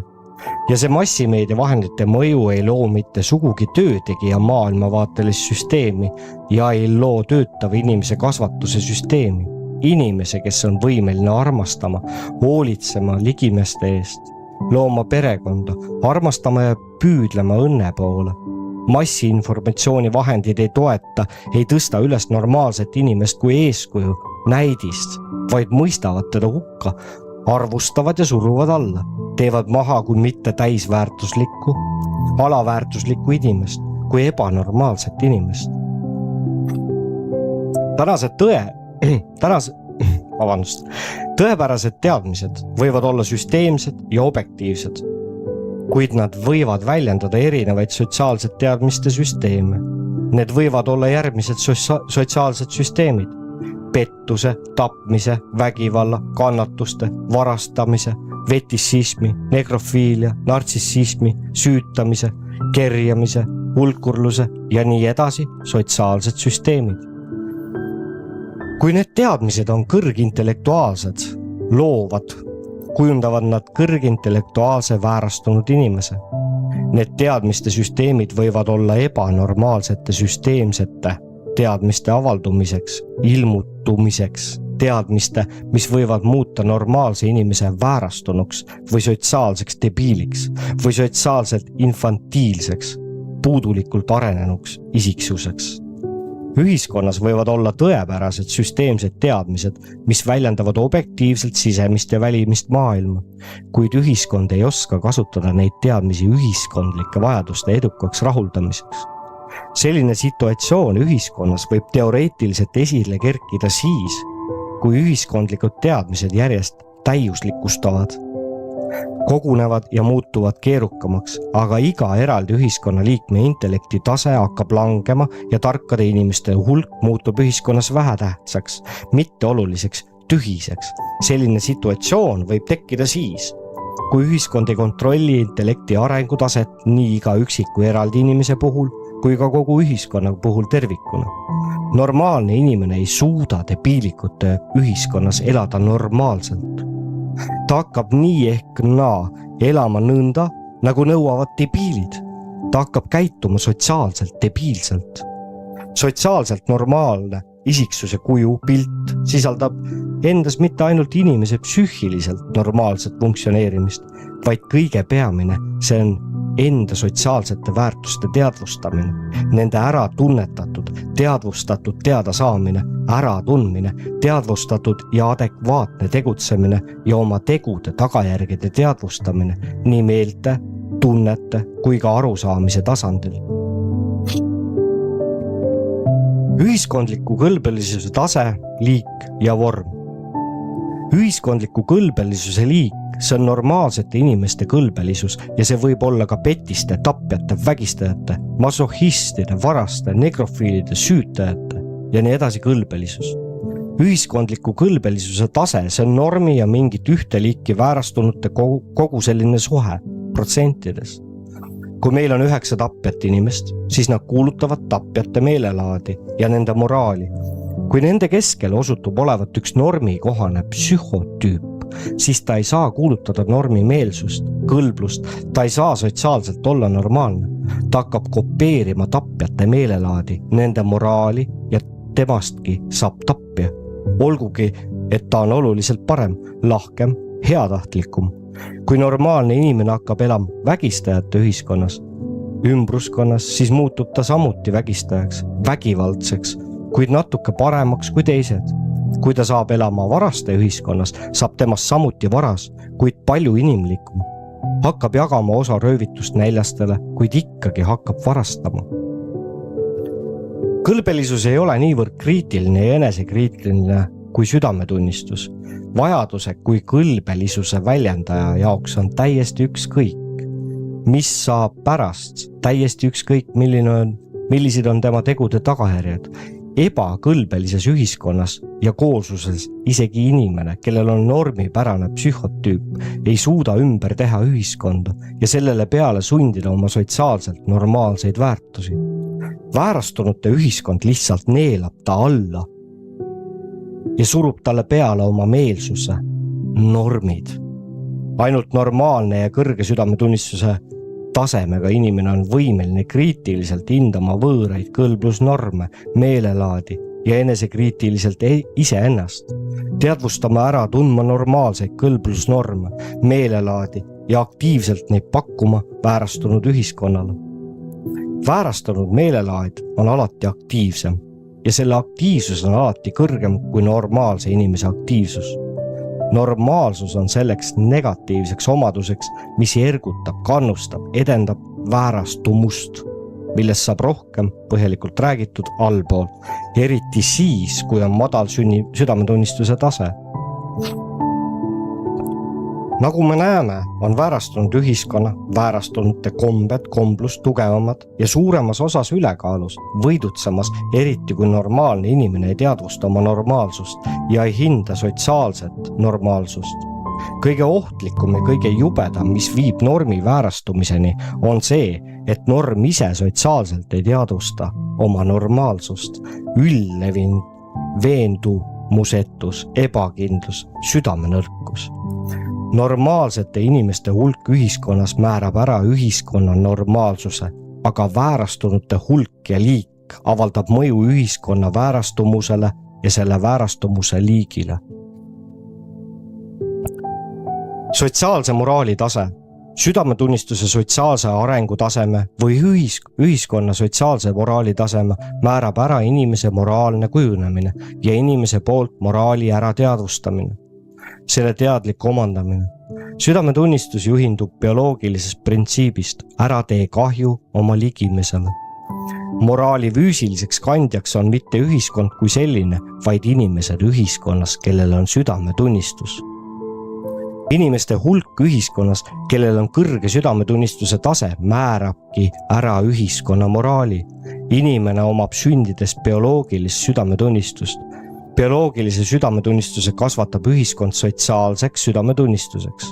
A: Ja see massimeedia vahendite mõju ei loo mitte sugugi töötegija maailmavaatelist süsteemi ja ei loo töötava inimese kasvatuse süsteemi. Inimese, kes on võimeline armastama, hoolitsema ligimeste eest, looma perekonda, armastama ja püüdlema õnne poole. Massiinformatsiooni vahendid ei toeta, ei tõsta üles normaalset inimest kui eeskuju, näidist, vaid mõistavad teda hukka, arvustavad ja suruvad alla, teevad maha kui mitte täisväärtuslikku, alaväärtuslikku inimest, kui ebanormaalset inimest. Tõepärased teadmised võivad olla süsteemsed ja objektiivsed, kuid nad võivad väljendada erinevaid sotsiaalsed teadmiste süsteeme. Need võivad olla järgmised sotsiaalsed süsteemid: pettuse, tapmise, vägivalla, kannatuste, varastamise, vetissismi, nekrofiilia, nartsissismi, süütamise, kerjamise, hulkurluse ja nii edasi sotsiaalsed süsteemid. Kui need teadmised on kõrgintellektuaalsed, loovad, kujundavad nad kõrgintellektuaalse väärastunud inimese. Need teadmiste süsteemid võivad olla ebanormaalsete süsteemsete teadmiste avaldumiseks, ilmutumiseks, teadmiste, mis võivad muuta normaalse inimese väärastunuks või sotsiaalseks debiiliks või sotsiaalselt infantiilseks, puudulikult arenenuks isiksuseks. Ühiskonnas võivad olla tõepärased süsteemsed teadmised, mis väljendavad objektiivselt sisemist ja välimist maailma, kuid ühiskond ei oska kasutada neid teadmisi ühiskondlike vajaduste edukaks rahuldamiseks. Selline situatsioon ühiskonnas võib teoreetiliselt esile kerkida siis, kui ühiskondlikud teadmised järjest täiuslikustavad, kogunevad ja muutuvad keerukamaks, aga iga eraldi ühiskonnaliikme intellekti tase hakkab langema ja tarkade inimeste hulk muutub ühiskonnas vähetähtsaks, mitte oluliseks, tühiseks. Selline situatsioon võib tekkida siis, kui ühiskond ei kontrolli intellekti arengutaset nii iga üksiku eraldi inimese puhul, kui ka kogu ühiskonna puhul tervikuna. Normaalne inimene ei suuda debiilikute ühiskonnas elada normaalselt. Ta hakkab nii ehk naa elama nõnda, nagu nõuavad debiilid. Ta hakkab käituma sotsiaalselt debiilselt. Sotsiaalselt normaalne isiksuse kuju, pilt sisaldab endas mitte ainult inimese psüühiliselt normaalset funktsioneerimist, vaid kõige peamine, see on enda sotsiaalsete väärtuste teadvustamine, nende ära tunnetatud, teadvustatud teadasaamine, äratundmine, teadvustatud ja adekvaatne tegutsemine ja oma tegude tagajärgede teadvustamine nii meelte, tunnete kui ka arusaamise tasandil. Ühiskondliku kõlbelisuse tase, liik ja vorm. Ühiskondliku kõlbelisuse liik, see on normaalsete inimeste kõlbelisus ja see võib olla ka petiste, tapjate, vägistajate, masohhistide, varaste, nekrofiilide, süütajate ja nii edasi kõlbelisus. Ühiskondliku kõlbelisuse tase, see on normi ja mingit ühte liiki väärastunute kogu selline suhe protsentides. Kui meil on 9 tapjat inimest, siis nad kuulutavad tapjate meelelaadi ja nende moraali. Kui nende keskel osutub olevat üks normikohane psühhotüüp, siis ta ei saa kuulutada normi meelsust, kõlblust, ta ei saa sotsiaalselt olla normaalne. Ta hakkab kopeerima tapjate meelelaadi, nende moraali ja temastki saab tapja. Olgugi, et ta on oluliselt parem, lahkem, heatahtlikum. Kui normaalne inimene hakkab elama vägistajate ühiskonnas, ümbruskonnas, siis muutub ta samuti vägistajaks, vägivaldseks, kuid natuke paremaks kui teised. Kui ta saab elama varaste ühiskonnas, saab temast samuti varas, kuid palju inimlikum. Hakkab jagama osa röövitust näljastele, kuid ikkagi hakkab varastama. Kõlbelisus ei ole niivõrd kriitiline ja enesekriitiline kui südametunnistus. Vajaduse kui kõlbelisuse väljendaja jaoks on täiesti ükskõik, mis saab pärast, täiesti ükskõik, millised on tema tegude tagajärjed. Ebakõlbelises ühiskonnas ja koosluses isegi inimene, kellel on normipärane psühhotüüp, ei suuda ümber teha ühiskonda ja sellele peale sundida oma sotsiaalselt normaalseid väärtusi. Väärastunute ühiskond lihtsalt neelab ta alla ja surub talle peale oma meelsuse, normid. Ainult normaalne ja kõrge südametunnistuse tasemega inimene on võimeline kriitiliselt hindama võõraid kõlblusnorme, meelelaadi ja enesekriitiliselt iseennast. Teadvustama ära tundma normaalseid kõlblusnorme, meelelaadi ja aktiivselt neid pakkuma väärastunud ühiskonnale. Väärastunud meelelaad on alati aktiivsem ja selle aktiivsus on alati kõrgem kui normaalse inimese aktiivsus. Normaalsus on selleks negatiivseks omaduseks, mis ergutab, kannustab, edendab väärastumust, millest saab rohkem põhjalikult räägitud allpool, eriti siis, kui on madal südametunnistuse tase. Nagu me näeme, on väärastunud ühiskonna, väärastunute kombed, komblus tugevamad ja suuremas osas ülekaalus, võidutsemas, eriti kui normaalne inimene ei teadvusta oma normaalsust ja ei hinda sotsiaalset normaalsust. Kõige ohtlikum ja kõige jubedam, mis viib normi väärastumiseni, on see, et norm ise sotsiaalselt ei teadvusta oma normaalsust. Üllevin veendumusetus, ebakindlus, südamenõrkus. Normaalsete inimeste hulk ühiskonnas määrab ära ühiskonna normaalsuse, aga väärastunute hulk ja liik avaldab mõju ühiskonna väärastumusele ja selle väärastumuse liigile. Sotsiaalse moraali tase, südametunnistuse sotsiaalse arengu taseme või ühiskonna sotsiaalse moraali taseme määrab ära inimese moraalne kujunemine ja inimese poolt moraali ära teadvustamine. Selle teadlik omandamine. Südametunnistus juhindub bioloogilisest printsiibist, ära tee kahju oma ligimesele. Moraali füüsiliseks kandjaks on mitte ühiskond kui selline, vaid inimesed ühiskonnas, kellel on südametunnistus. Inimeste hulk ühiskonnas, kellel on kõrge südametunnistuse tase, määrabki ära ühiskonna moraali. Inimene omab sündides bioloogilist südametunnistust. Bioloogilise südametunnistuse kasvatab ühiskond sotsiaalseks südametunnistuseks.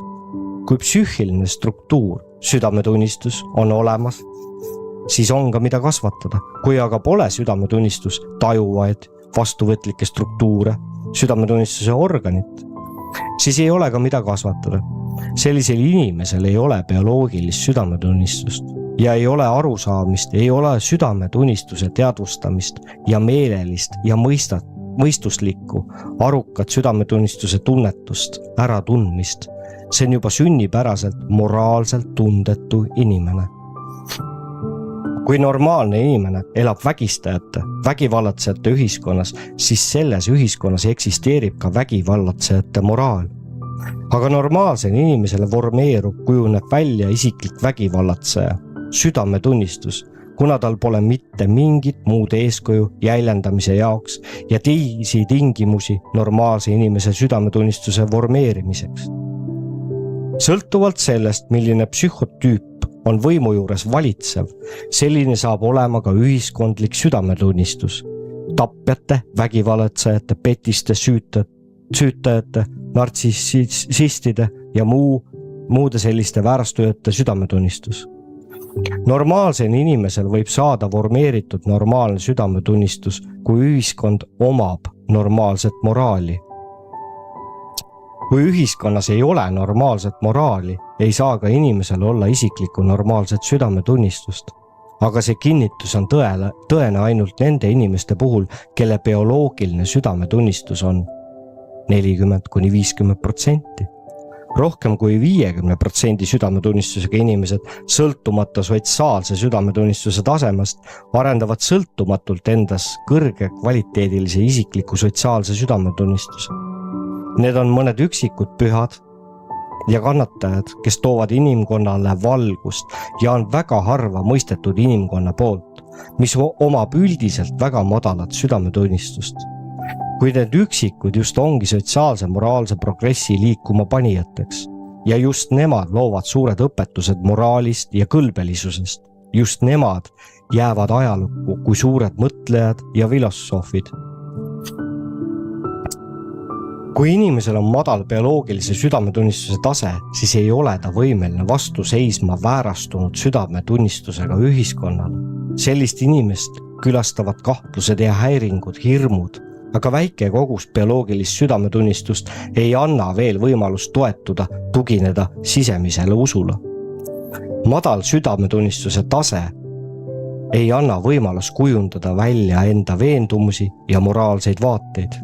A: Kui psüühiline struktuur, südametunnistus on olemas, siis on ka mida kasvatada. Kui aga pole südametunnistus, tajuvaid, vastuvõtlikke struktuure, südametunnistuse organit, siis ei ole ka mida kasvatada. Sellisel inimesel ei ole bioloogilist südametunnistust ja ei ole arusaamist, ei ole südametunnistuse teadvustamist ja meelelist ja mõistuslikku arukat südametunnistuse tunnetust, äratundmist. See on juba sünnipäraselt moraalselt tundetu inimene. Kui normaalne inimene elab vägistajate, vägivallatsejate ühiskonnas, siis selles ühiskonnas eksisteerib ka vägivallatsejate moraal. Aga normaalsel inimesele vormeerub, kujuneb välja isiklik vägivallatseja, südametunnistus, kuna tal pole mitte mingit muud eeskuju jäljendamise jaoks ja teisi tingimusi normaalse inimese südametunnistuse vormeerimiseks. Sõltuvalt sellest, milline psühhotüüp on võimu juures valitsev, selline saab olema ka ühiskondlik südametunnistus. Tapjate, vägivallatsejate, petiste, süütajate, nartsissistide ja muude selliste väärastujate südametunnistus. Normaalsel inimesel võib saada vormeeritud normaalne südametunnistus, kui ühiskond omab normaalset moraali. Kui ühiskonnas ei ole normaalset moraali, ei saa ka inimesel olla isiklikku normaalset südametunnistust. Aga see kinnitus on tõene ainult nende inimeste puhul, kelle bioloogiline südametunnistus on 40–50%. Rohkem kui 50% südametunnistusega inimesed sõltumata sotsiaalse südametunnistuse tasemest arendavad sõltumatult endas kõrge kvaliteedilise isikliku sotsiaalse südametunnistuse. Need on mõned üksikud pühad ja kannatajad, kes toovad inimkonnale valgust ja on väga harva mõistetud inimkonna poolt, mis omab üldiselt väga madalat südametunnistust. Kui need üksikud just ongi sotsiaalse moraalse progressi liikuma panijateks ja just nemad loovad suured õpetused moraalist ja kõlbelisusest, just nemad jäävad ajalukku kui suured mõtlejad ja filosoofid. Kui inimesel on madal bioloogilise südametunnistuse tase, siis ei ole ta võimeline vastu seisma väärastunud südametunnistusega ühiskonnale. Sellist inimest külastavad kahtlused ja häiringud, hirmud, aga väike kogus bioloogilist südametunnistust ei anna veel võimalust toetuda, tugineda sisemisele usule. Madal südametunnistuse tase ei anna võimalust kujundada välja enda veendumusi ja moraalseid vaateid.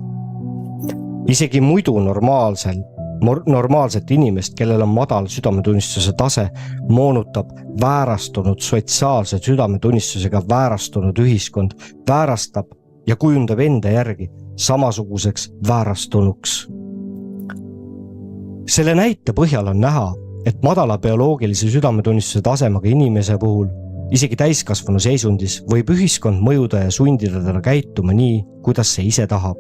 A: Isegi muidu normaalset inimest, kellel on madal südametunnistuse tase, moonutab väärastunud sotsiaalse südametunnistusega väärastunud ühiskond, väärastab ja kujundab enda järgi samasuguseks väärastunuks. Selle näite põhjal on näha, et madala bioloogilise südametunnistuse tasemega inimese puhul, isegi täiskasvanu seisundis, võib ühiskond mõjuda ja sundida teda käituma nii, kuidas see ise tahab.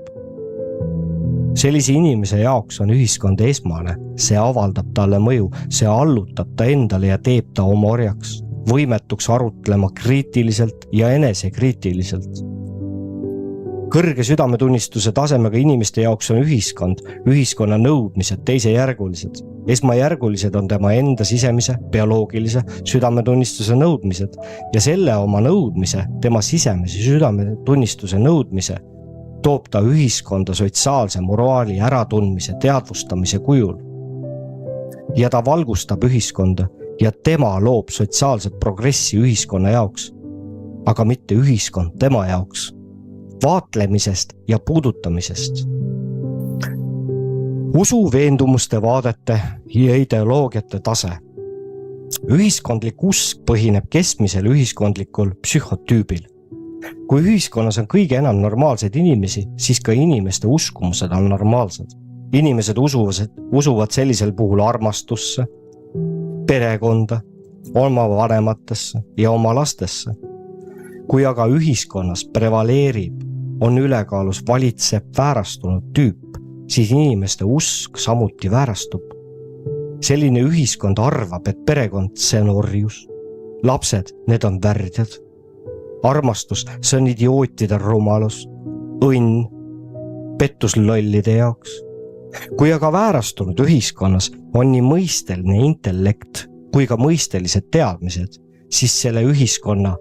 A: Sellise inimese jaoks on ühiskond esmane, see avaldab talle mõju, see allutab ta endale ja teeb ta oma orjaks, võimetuks arutlema kriitiliselt ja enesekriitiliselt. Kõrge südametunnistuse tasemega inimeste jaoks on ühiskonna nõudmised teisejärgulised. Esmajärgulised on tema enda sisemise, bioloogilise südametunnistuse nõudmised ja selle oma nõudmise, tema sisemise südametunnistuse nõudmise toob ta ühiskonda sotsiaalse moraali äratundmise teadvustamise kujul. Ja ta valgustab ühiskonda ja tema loob sotsiaalset progressi ühiskonna jaoks, aga mitte ühiskond tema jaoks, vaatlemisest ja puudutamisest. Usu, veendumuste, vaadete ja ideoloogiate tase. Ühiskondlik usk põhineb keskmisel ühiskondlikul psühhotüübil. Kui ühiskonnas on kõige enam normaalseid inimesi, siis ka inimeste uskumused on normaalsed. Inimesed usuvad sellisel puhul armastusse, perekonda, oma vanematesse ja oma lastesse. Kui aga ühiskonnas prevaleerib, on ülekaalus valitseb väärastunud tüüp, siis inimeste usk samuti väärastub. Selline ühiskond arvab, et perekond see on orjus, lapsed, need on värdjad. Armastus, see on idiootide rumalus, õnn, pettus lollide jaoks. Kui aga väärastunud ühiskonnas on nii mõisteline intellekt kui ka mõistelised teadmised, siis selle ühiskonna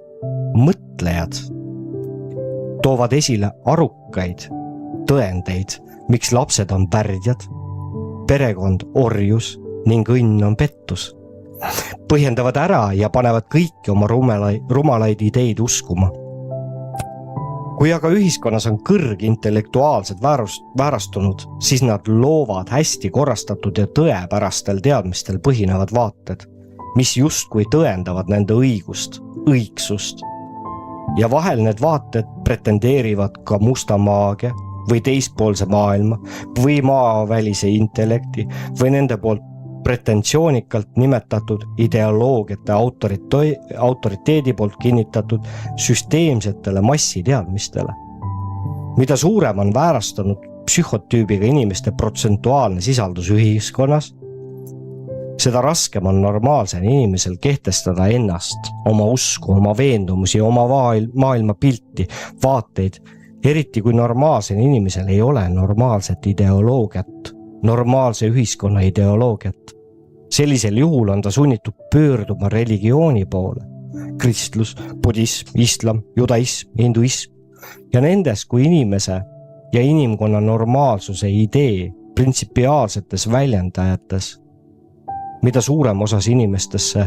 A: mõtlejad toovad esile arukaid tõendeid, miks lapsed on värdjad, perekond orjus ning õnn on pettus. Põhjendavad ära ja panevad kõiki oma rumalaid ideid uskuma. Kui aga ühiskonnas on kõrgintellektuaalsed väärastunud, siis nad loovad hästi korrastatud ja tõepärastel teadmistel põhinevad vaated, mis justkui tõendavad nende õigsust. Ja vahel need vaated pretendeerivad ka musta maagia või teispoolse maailma või maavälise intellekti või nende poolt pretensioonikalt nimetatud ideoloogiate autoriteedi poolt kinnitatud süsteemsetele massiteadmistele. Mida suurem on väärastunud psühhotüübiga inimeste protsentuaalne sisaldus ühiskonnas, seda raskem on normaalsel inimesel kehtestada ennast, oma usku, oma veendumusi, oma maailma pilti, vaateid, eriti kui normaalsel inimesel ei ole normaalset ideoloogiat, normaalse ühiskonna ideoloogiat. Sellisel juhul on ta sunnitud pöörduma religiooni poole. Kristlus, budism, islam, judaism, hinduism ja nendes kui inimese ja inimkonna normaalsuse idee printsipiaalsetes väljendajates, mida suurem osas inimestesse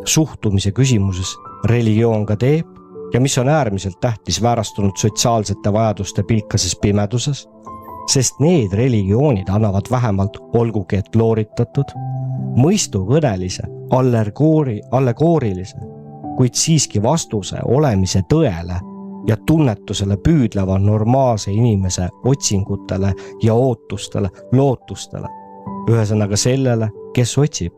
A: suhtumise küsimuses religioon ka teeb ja mis on äärmiselt tähtis väärastunud sotsiaalsete vajaduste pilkases pimeduses, sest need religioonid annavad vähemalt, olgugi et looritatud, mõistukõnelise, allegoorilise, kuid siiski vastuse olemise tõele ja tunnetusele püüdleva normaalse inimese otsingutele ja ootustele, lootustele, ühesõnaga sellele, kes otsib.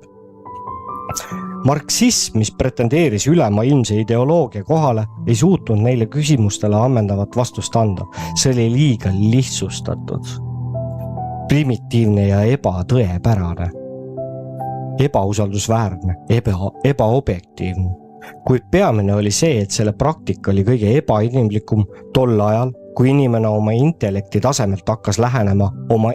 A: Marksism, mis pretendeeris ülemaailmse ideoloogia kohale, ei suutnud neile küsimustele ammendavat vastust anda. See oli liiga lihtsustatud, primitiivne ja ebatõepärane, ebausaldusväärne, ebaobjektiivne. Kuid peamine oli see, et selle praktika oli kõige ebainimlikum tol ajal, kui inimene oma intellekti tasemelt hakkas lähenema oma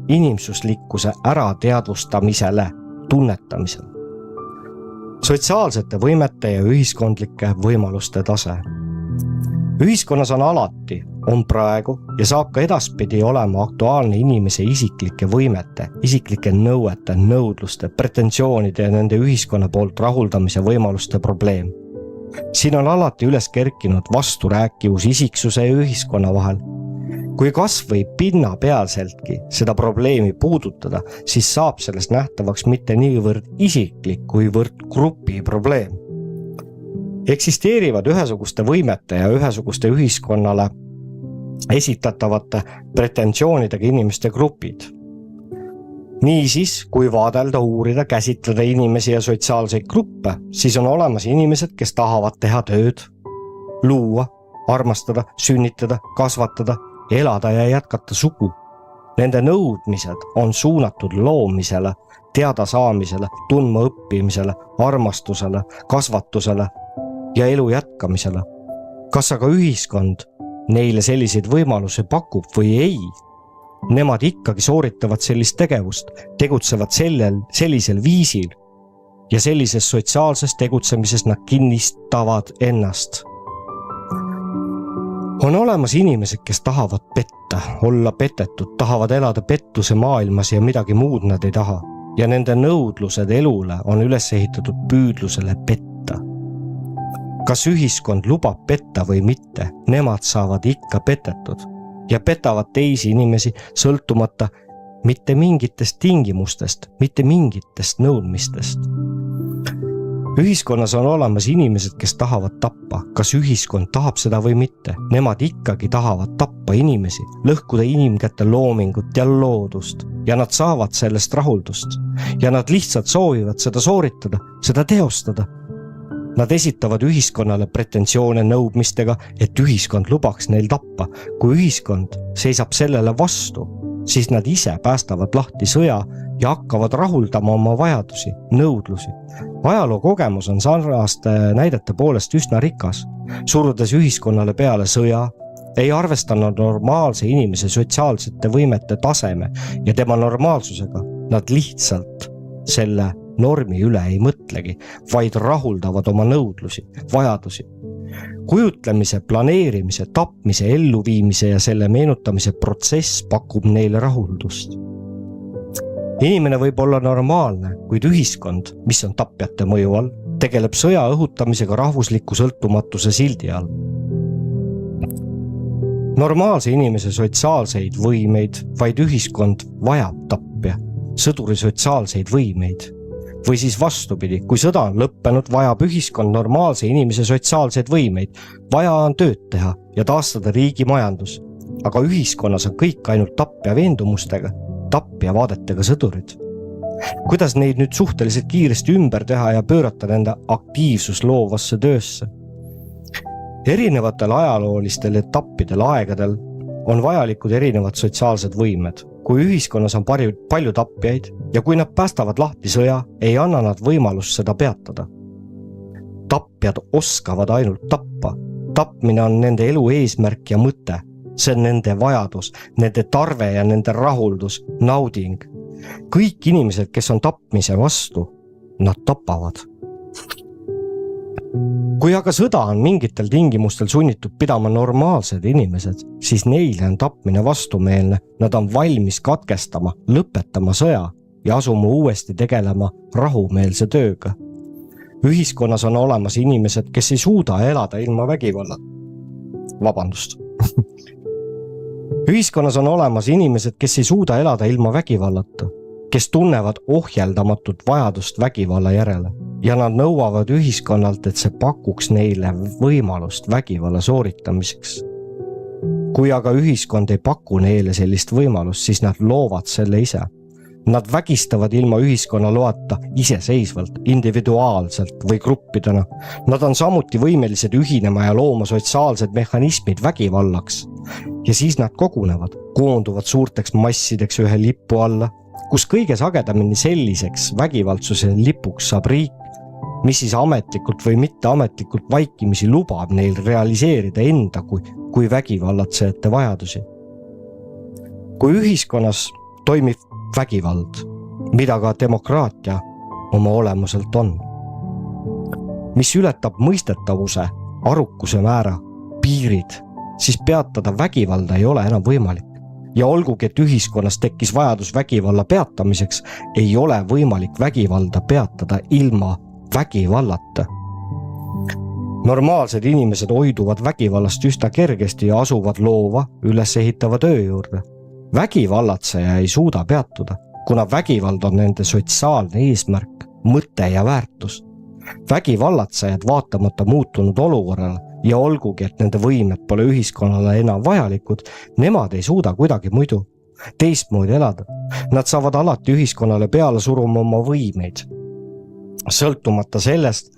A: inimsuslikkuse ärateadvustamisele, tunnetamisele. Sotsiaalsete võimete ja ühiskondlike võimaluste tase. Ühiskonnas on alati, on praegu ja saab ka edaspidi olema aktuaalne inimese isiklike võimete, isiklike nõuete, nõudluste, pretensioonide ja nende ühiskonna poolt rahuldamise võimaluste probleem. Siin on alati üles kerkinud vasturääkivus isiksuse ja ühiskonna vahel. Kui kasv võib pinnapealseltki seda probleemi puudutada, siis saab sellest nähtavaks mitte niivõrd isiklik kui võrd grupi probleem. Eksisteerivad ühesuguste võimete ja ühesuguste ühiskonnale esitatavate pretensioonidega inimeste grupid. Niisiis, kui vaadelda, uurida, käsitleda inimesi ja sotsiaalseid gruppe, siis on olemas inimesed, kes tahavad teha tööd, luua, armastada, sünnitada, kasvatada, elada ja jätkata sugu. Nende nõudmised on suunatud loomisele, teada saamisele, tundma õppimisele, armastusele, kasvatusele ja elu jätkamisele. Kas aga ühiskond neile selliseid võimalusi pakub või ei? Nemad ikkagi sooritavad sellist tegevust, tegutsevad sellisel viisil ja sellises sotsiaalses tegutsemises nad kinnistavad ennast. On olemas inimesed, kes tahavad petta, olla petetud, tahavad elada pettuse maailmas ja midagi muud nad ei taha. Ja nende nõudlused elule on üles ehitatud püüdlusele petta. Kas ühiskond lubab petta või mitte, nemad saavad ikka petetud ja petavad teisi inimesi sõltumata mitte mingitest tingimustest, mitte mingitest nõudmistest. Ühiskonnas on olemas inimesed, kes tahavad tappa. Kas ühiskond tahab seda või mitte? Nemad ikkagi tahavad tappa inimesi, lõhkuda inimkäte loomingut ja loodust ja nad saavad sellest rahuldust ja nad lihtsalt soovivad seda sooritada, seda teostada. Nad esitavad ühiskonnale pretensioone nõudmistega, et ühiskond lubaks neil tappa. Kui ühiskond seisab sellele vastu, siis nad ise päästavad lahti sõja ja hakkavad rahuldama oma vajadusi, nõudlusi. Ajaloo kogemus on sarnaste näidete poolest üsna rikas. Surudes ühiskonnale peale sõja, ei arvestanud normaalse inimese sotsiaalsete võimete taseme ja tema normaalsusega. Nad lihtsalt selle normi üle ei mõtlegi, vaid rahuldavad oma nõudlusi, vajadusi. Kujutlemise, planeerimise, tapmise, elluviimise ja selle meenutamise protsess pakub neile rahuldust. Inimene võib olla normaalne, kuid ühiskond, mis on tapjate mõju all, tegeleb sõja õhutamisega rahvusliku sõltumatuse sildi all. Normaalse inimese sotsiaalseid võimeid vaid ühiskond vajab tapja, sõduri sotsiaalseid võimeid. Või siis vastupidi, kui sõda on lõppenud, vajab ühiskond normaalse inimese sotsiaalseid võimeid. Vaja on tööd teha ja taastada riigi majandus. Aga ühiskonnas on kõik ainult tapja veendumustega, tapja vaadetega sõdurid. Kuidas neid nüüd suhteliselt kiiresti ümber teha ja pöörata nende aktiivsus loovasse töösse? Erinevatel ajaloolistel etappidel aegadel on vajalikud erinevad sotsiaalsed võimed. Kui ühiskonnas on palju tapjaid ja kui nad päästavad lahti sõja, ei anna nad võimalust seda peatada. Tapjad oskavad ainult tappa. Tapmine on nende elu eesmärk ja mõte. See on nende vajadus, nende tarve ja nende rahuldus, nauding. Kõik inimesed, kes on tapmise vastu, nad tapavad. Kui aga sõda on mingitel tingimustel sunnitud pidama normaalsed inimesed, siis neile on tapmine vastumeelne. Nad on valmis katkestama, lõpetama sõja ja asuma uuesti tegelema rahumeelse tööga. Ühiskonnas on olemas inimesed, kes ei suuda elada ilma vägivalla. Vabandust. Ühiskonnas on olemas inimesed, kes ei suuda elada ilma vägivallata, kes tunnevad ohjeldamatut vajadust vägivalla järele. Ja nad nõuavad ühiskonnalt, et see pakuks neile võimalust vägivalla sooritamiseks. Kui aga ühiskond ei paku neile sellist võimalust, siis nad loovad selle ise. Nad vägistavad ilma ühiskonna loata iseseisvalt, individuaalselt või gruppidena. Nad on samuti võimelised ühinema ja looma sotsiaalsed mehhanismid vägivallaks. Ja siis nad koonduvad suurteks massideks ühe lipu alla, kus kõige sagedamini selliseks vägivaldsuse lipuks saab riik, mis siis ametlikult või mitteametlikult vaikimisi lubab neil realiseerida enda kui vägivallatsejate vajadusi. Kui ühiskonnas toimib vägivald, mida ka demokraatia oma olemuselt on, mis ületab mõistetavuse, arukuse määra, piirid, siis peatada vägivalda ei ole enam võimalik. Ja olgugi, et ühiskonnas tekkis vajadus vägivalla peatamiseks, ei ole võimalik vägivalda peatada ilma vägivallata. Normaalsed inimesed hoiduvad vägivallast üsna kergesti ja asuvad loova, üles ehitava töö juurde. Vägivallatseja ei suuda peatuda, kuna vägivald on nende sotsiaalne eesmärk, mõte ja väärtus. Vägivallatsejad vaatamata muutunud olukorrale ja olgugi, et nende võimed pole ühiskonnale enam vajalikud, nemad ei suuda kuidagi muidu teistmoodi elada. Nad saavad alati ühiskonnale peale suruma oma võimeid, sõltumata sellest,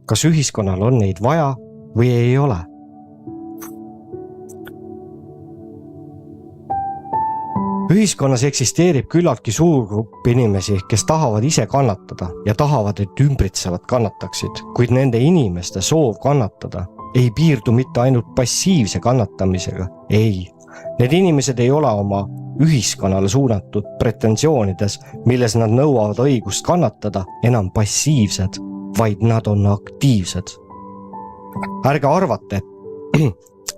A: kas ühiskonnal on neid vaja või ei ole. Ühiskonnas eksisteerib küllaltki suur grupp inimesi, kes tahavad ise kannatada ja tahavad, et ümbritsevad kannataksid, kuid nende inimeste soov kannatada ei piirdu mitte ainult passiivse kannatamisega. Ei, need inimesed ei ole oma ühiskonnale suunatud pretensioonides, milles nad nõuavad õigust kannatada, enam passiivsed, vaid nad on aktiivsed.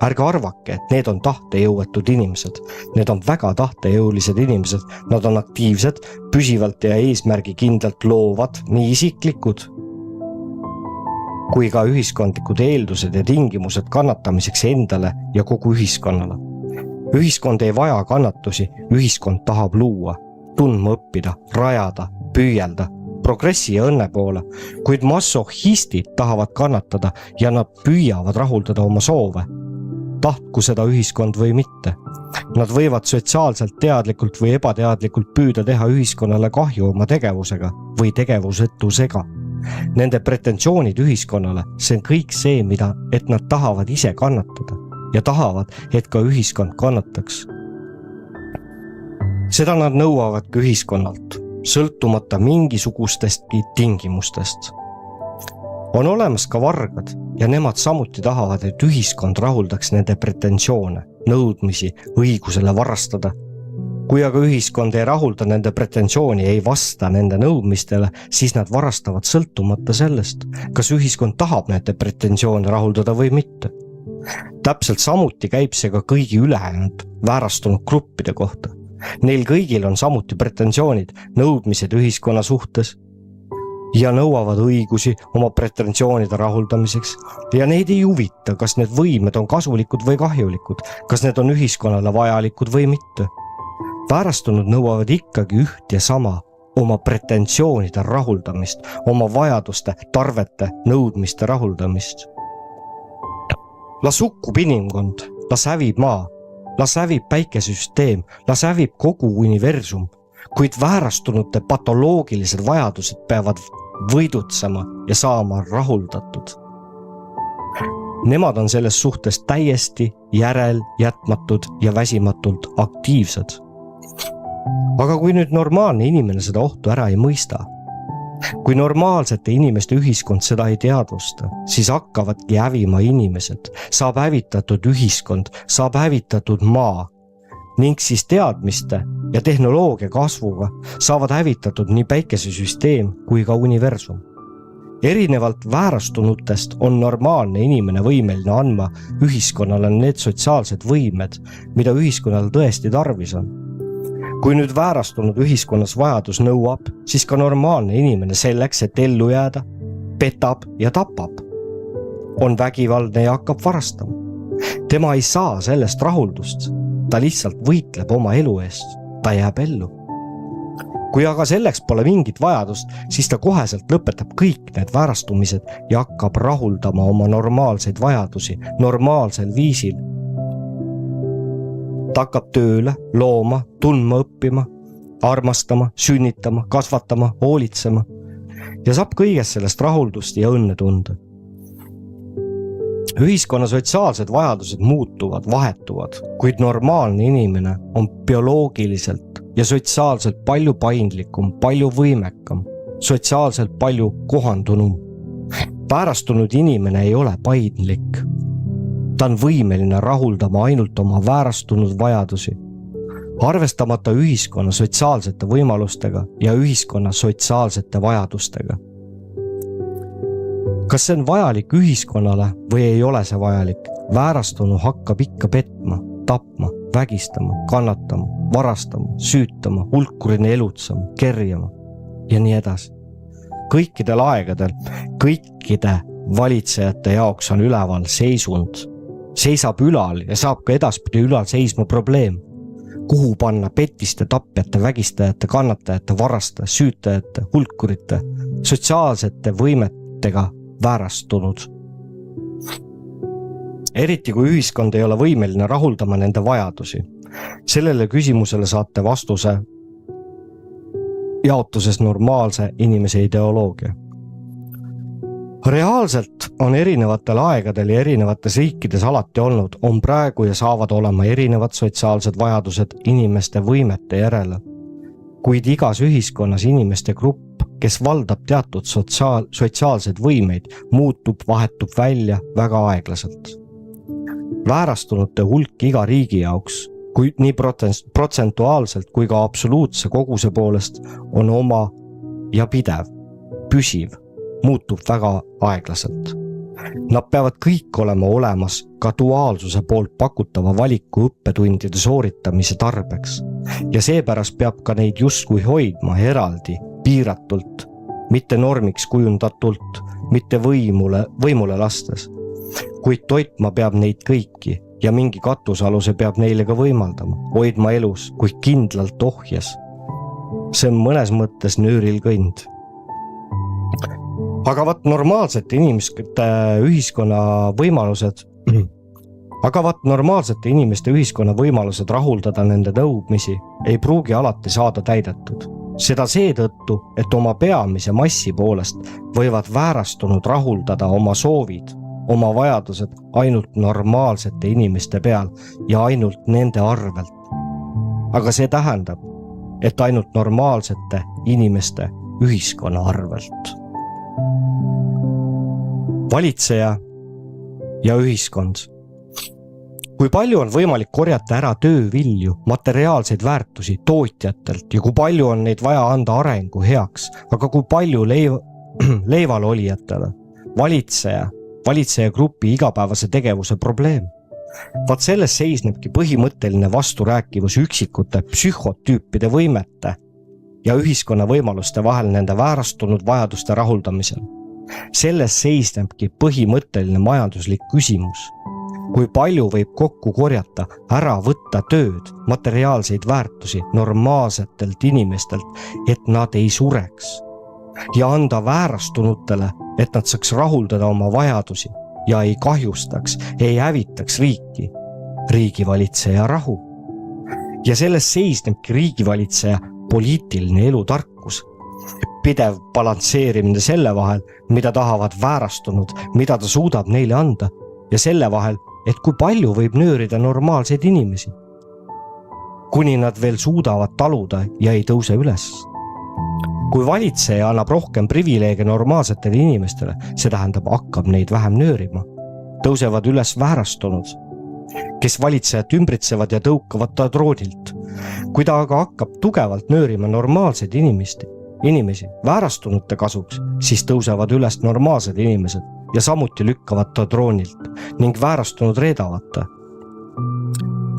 A: Ärge arvake, et need on tahtejõuetud inimesed. Need on väga tahtejõulised inimesed. Nad on aktiivsed, püsivalt ja eesmärgikindlalt loovad, nii isiklikud kui ka ühiskondlikud eeldused ja tingimused kannatamiseks endale ja kogu ühiskonnale. Ühiskond ei vaja kannatusi, ühiskond tahab luua, tundma õppida, rajada, püüelda, progressi ja õnne poole, kuid masohhistid tahavad kannatada ja nad püüavad rahuldada oma soove. Tahtku seda ühiskond või mitte. Nad võivad sotsiaalselt teadlikult või ebateadlikult püüda teha ühiskonnale kahju oma tegevusega või tegevusetusega. Nende pretensioonid ühiskonnale, see on kõik see, et nad tahavad ise kannatada ja tahavad, et ka ühiskond kannataks. Seda nad nõuavadki ühiskonnalt, sõltumata mingisugustestki tingimustest. On olemas ka vargad ja nemad samuti tahavad, et ühiskond rahuldaks nende pretensioone, nõudmisi, õigusele varastada. Kui aga ühiskond ei rahulda nende pretensiooni, ei vasta nende nõudmistele, siis nad varastavad sõltumata sellest, kas ühiskond tahab nende pretensioone rahuldada või mitte. Täpselt samuti käib see ka kõigi ülejäänud väärastunud gruppide kohta. Neil kõigil on samuti pretensioonid, nõudmised ühiskonna suhtes ja nõuavad õigusi oma pretensioonide rahuldamiseks ja neid ei huvita, kas need võimed on kasulikud või kahjulikud, kas need on ühiskonnale vajalikud või mitte. Väärastunud nõuavad ikkagi üht ja sama, oma pretensioonide rahuldamist, oma vajaduste, tarvete, nõudmiste rahuldamist. Las hukkub inimkond, las hävib maa, las hävib päikesüsteem, las hävib kogu universum, kuid väärastunute patoloogilised vajadused peavad võidutsema ja saama rahuldatud. Nemad on selles suhtes täiesti järeljätmatud ja väsimatult aktiivsed. Aga kui nüüd normaalne inimene seda ohtu ära ei mõista, kui normaalsete inimeste ühiskond seda ei teadvusta, siis hakkavadki hävima inimesed, saab hävitatud ühiskond, saab hävitatud maa ning siis teadmiste ja tehnoloogia kasvuga saavad hävitatud nii päikesesüsteem kui ka universum. Erinevalt väärastunutest on normaalne inimene võimeline andma ühiskonnale need sotsiaalsed võimed, mida ühiskonnal tõesti tarvis on. Kui nüüd väärastunud ühiskonnas vajadus nõuab, siis ka normaalne inimene selleks, et ellu jääda, petab ja tapab. On vägivaldne ja hakkab varastama. Tema ei saa sellest rahuldust. Ta lihtsalt võitleb oma elu eest. Ta jääb ellu. Kui aga selleks pole mingit vajadust, siis ta koheselt lõpetab kõik need väärastumised ja hakkab rahuldama oma normaalseid vajadusi normaalsel viisil. Ta hakkab tööle, looma, tundma õppima, armastama, sünnitama, kasvatama, hoolitsema ja saab kõigest sellest rahuldust ja õnne tunda. Ühiskonna sotsiaalsed vajadused muutuvad, vahetuvad, kuid normaalne inimene on bioloogiliselt ja sotsiaalselt palju paindlikum, palju võimekam, sotsiaalselt palju kohandunum. Väärastunud inimene ei ole paindlik. Ta on võimeline rahuldama ainult oma väärastunud vajadusi, arvestamata ühiskonna sotsiaalsete võimalustega ja ühiskonna sotsiaalsete vajadustega. Kas see on vajalik ühiskonnale või ei ole see vajalik? Väärastunu hakkab ikka petma, tapma, vägistama, kannatama, varastama, süütama, hulkurina elutsema, kerjama ja nii edasi. Kõikidel aegadel, kõikide valitsejate jaoks on üleval seisund. Seisab ülal ja saab ka edaspidi ülal seisma probleem. Kuhu panna petiste, tapjate, vägistajate, kannatajate, varastajate, süütajate, hulkurite, sotsiaalsete võimetega väärastunud. Eriti kui ühiskond ei ole võimeline rahuldama nende vajadusi. Sellele küsimusele saate vastuse jaotuses normaalse inimese ideoloogia. Reaalselt on erinevatel aegadel ja erinevates riikides alati olnud, on praegu ja saavad olema erinevad sotsiaalsed vajadused inimeste võimete järele. Kuid igas ühiskonnas inimeste grupp, kes valdab teatud sotsiaalsed võimeid, muutub, vahetub välja väga aeglaselt. Väärastunute hulk iga riigi jaoks, kui nii protsentuaalselt kui ka absoluutse koguse poolest on oma ja pidev, püsiv, muutub väga aeglaselt. Nad peavad kõik olema olemas ka duaalsuse poolt pakutava valiku õppetundide sooritamise tarbeks ja seepärast peab ka neid justkui hoidma eraldi, piiratult, mitte normiks kujundatult, mitte võimule lastes, kuid toitma peab neid kõiki ja mingi katusaluse peab neile ka võimaldama, hoidma elus, kuid kindlalt ohjes. See on mõnes mõttes nööril kõnd. Aga vaat normaalsete inimeste ühiskonna võimalused rahuldada nende nõudmisi ei pruugi alati saada täidetud. Seda seetõttu, et oma peamise massi poolest võivad väärastunud rahuldada oma soovid, oma vajadused ainult normaalsete inimeste peal ja ainult nende arvelt. Aga see tähendab, et ainult normaalsete inimeste ühiskonna arvelt. Valitseja ja ühiskond. Kui palju on võimalik korjata ära töövilju, materiaalseid väärtusi tootjatelt ja kui palju on neid vaja anda arengu heaks, aga kui palju leival olijatele, valitseja grupi igapäevase tegevuse probleem. Vaat selles seisnebki põhimõtteline vasturääkivus üksikute psühhotüüpide võimete ja ühiskonna võimaluste vahel nende väärastunud vajaduste rahuldamisel. Selles seisnebki põhimõtteline majanduslik küsimus. Kui palju võib kokku korjata, ära võtta tööd, materiaalseid väärtusi normaalsetelt inimestelt, et nad ei sureks ja anda väärastunutele, et nad saaks rahuldada oma vajadusi ja ei kahjustaks, ei hävitaks riigivalitseja rahu. Ja selles seisnebki riigivalitseja poliitiline elutarkus, pidev balansseerimine selle vahel, mida tahavad väärastunud, mida ta suudab neile anda, ja selle vahel, et kui palju võib nöörida normaalseid inimesi, kuni nad veel suudavad taluda ja ei tõuse üles. Kui valitseja annab rohkem privileege normaalsetele inimestele, see tähendab, hakkab neid vähem nöörima. Tõusevad üles väärastunud, kes valitsejat ümbritsevad ja tõukavad ta troonilt. Kui ta aga hakkab tugevalt nöörima normaalseid inimesi väärastunute kasuks, siis tõusevad üles normaalsed inimesed ja samuti lükkavad ta troonilt ning väärastunud reedavad ta.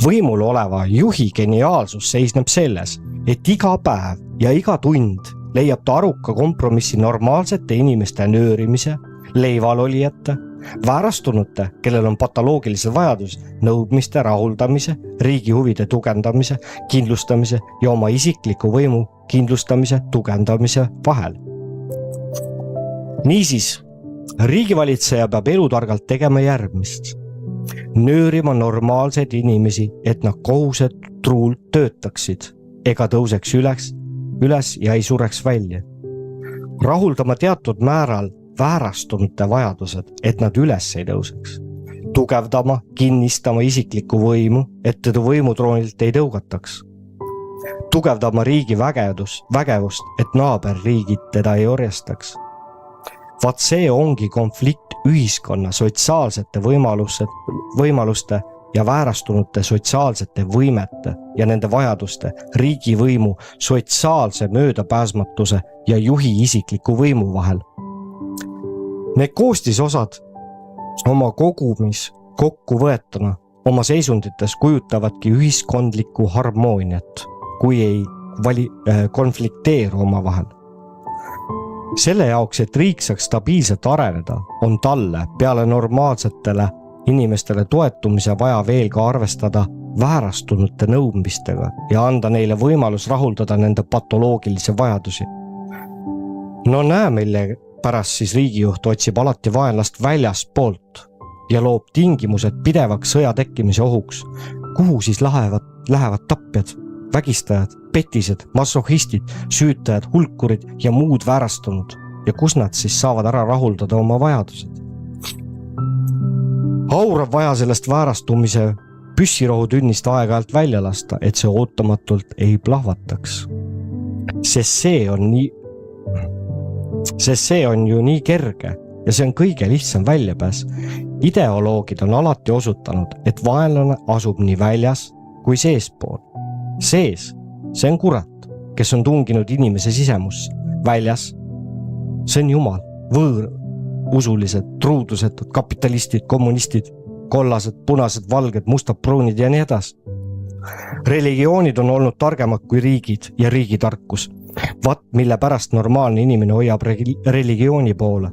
A: Võimul oleva juhi geniaalsus seisneb selles, et iga päev ja iga tund leiab ta aruka kompromissi normaalsete inimeste nöörimise, leivalolijate, väärastunute, kellel on patoloogilised vajadus, nõudmiste rahuldamise, riigi huvide tugevdamise, kindlustamise ja oma isikliku võimu kindlustamise, tugevdamise vahel. Niisiis, riigivalitseja peab elutargalt tegema järgmist. Nöörima normaalseid inimesi, et nad kohusetruult töötaksid ega tõuseks üles ja ei sureks välja. Rahuldama teatud määral väärastunute vajadused, et nad üles ei tõuseks. Tugevdama, kinnistama isiklikku võimu, et teda võimutroonilt ei tõugataks. Tugevdama riigi vägevust, et naaberriigid teda ei orjastaks. Vaat see ongi konflikt ühiskonna sotsiaalsete võimaluste ja väärastunute sotsiaalsete võimete ja nende vajaduste, riigivõimu, sotsiaalse möödapääsmatuse ja juhi isikliku võimu vahel. Need koostisosad oma kogumis kokku võetuna oma seisundites kujutavadki ühiskondlikku harmooniat, kui ei konflikteeru oma vahel. Selle jaoks, et riik saaks stabiilselt areneda, on talle peale normaalsetele inimestele toetumise vaja veel ka arvestada väärastunute nõudmistega ja anda neile võimalus rahuldada nende patoloogilisi vajadusi. No näe, mille pärast siis riigijuht otsib alati vaenlast väljaspoolt ja loob tingimused pidevaks sõja tekkimise ohuks. Kuhu siis lähevad tapjad, vägistajad, petised, masohhistid, süütajad, hulkurid ja muud väärastunud ja kus nad siis saavad ära rahuldada oma vajadused? Aurab vaja sellest väärastumise püssirohutünnist aeg-ajalt välja lasta, et see ootamatult ei plahvataks. Sest see on ju nii kerge ja see on kõige lihtsam väljapääs. Ideoloogid on alati osutanud, et vaenlane asub nii väljas kui seespool. Sees, see on kurat, kes on tunginud inimese sisemusse. Väljas, see on Jumal, usulised, truudusetud, kapitalistid, kommunistid, kollased, punased, valged, mustad, pruunid ja nii edasi. Religioonid on olnud targemad kui riigid ja riigitarkus. Vaat mille pärast normaalne inimene hoiab religiooni poole.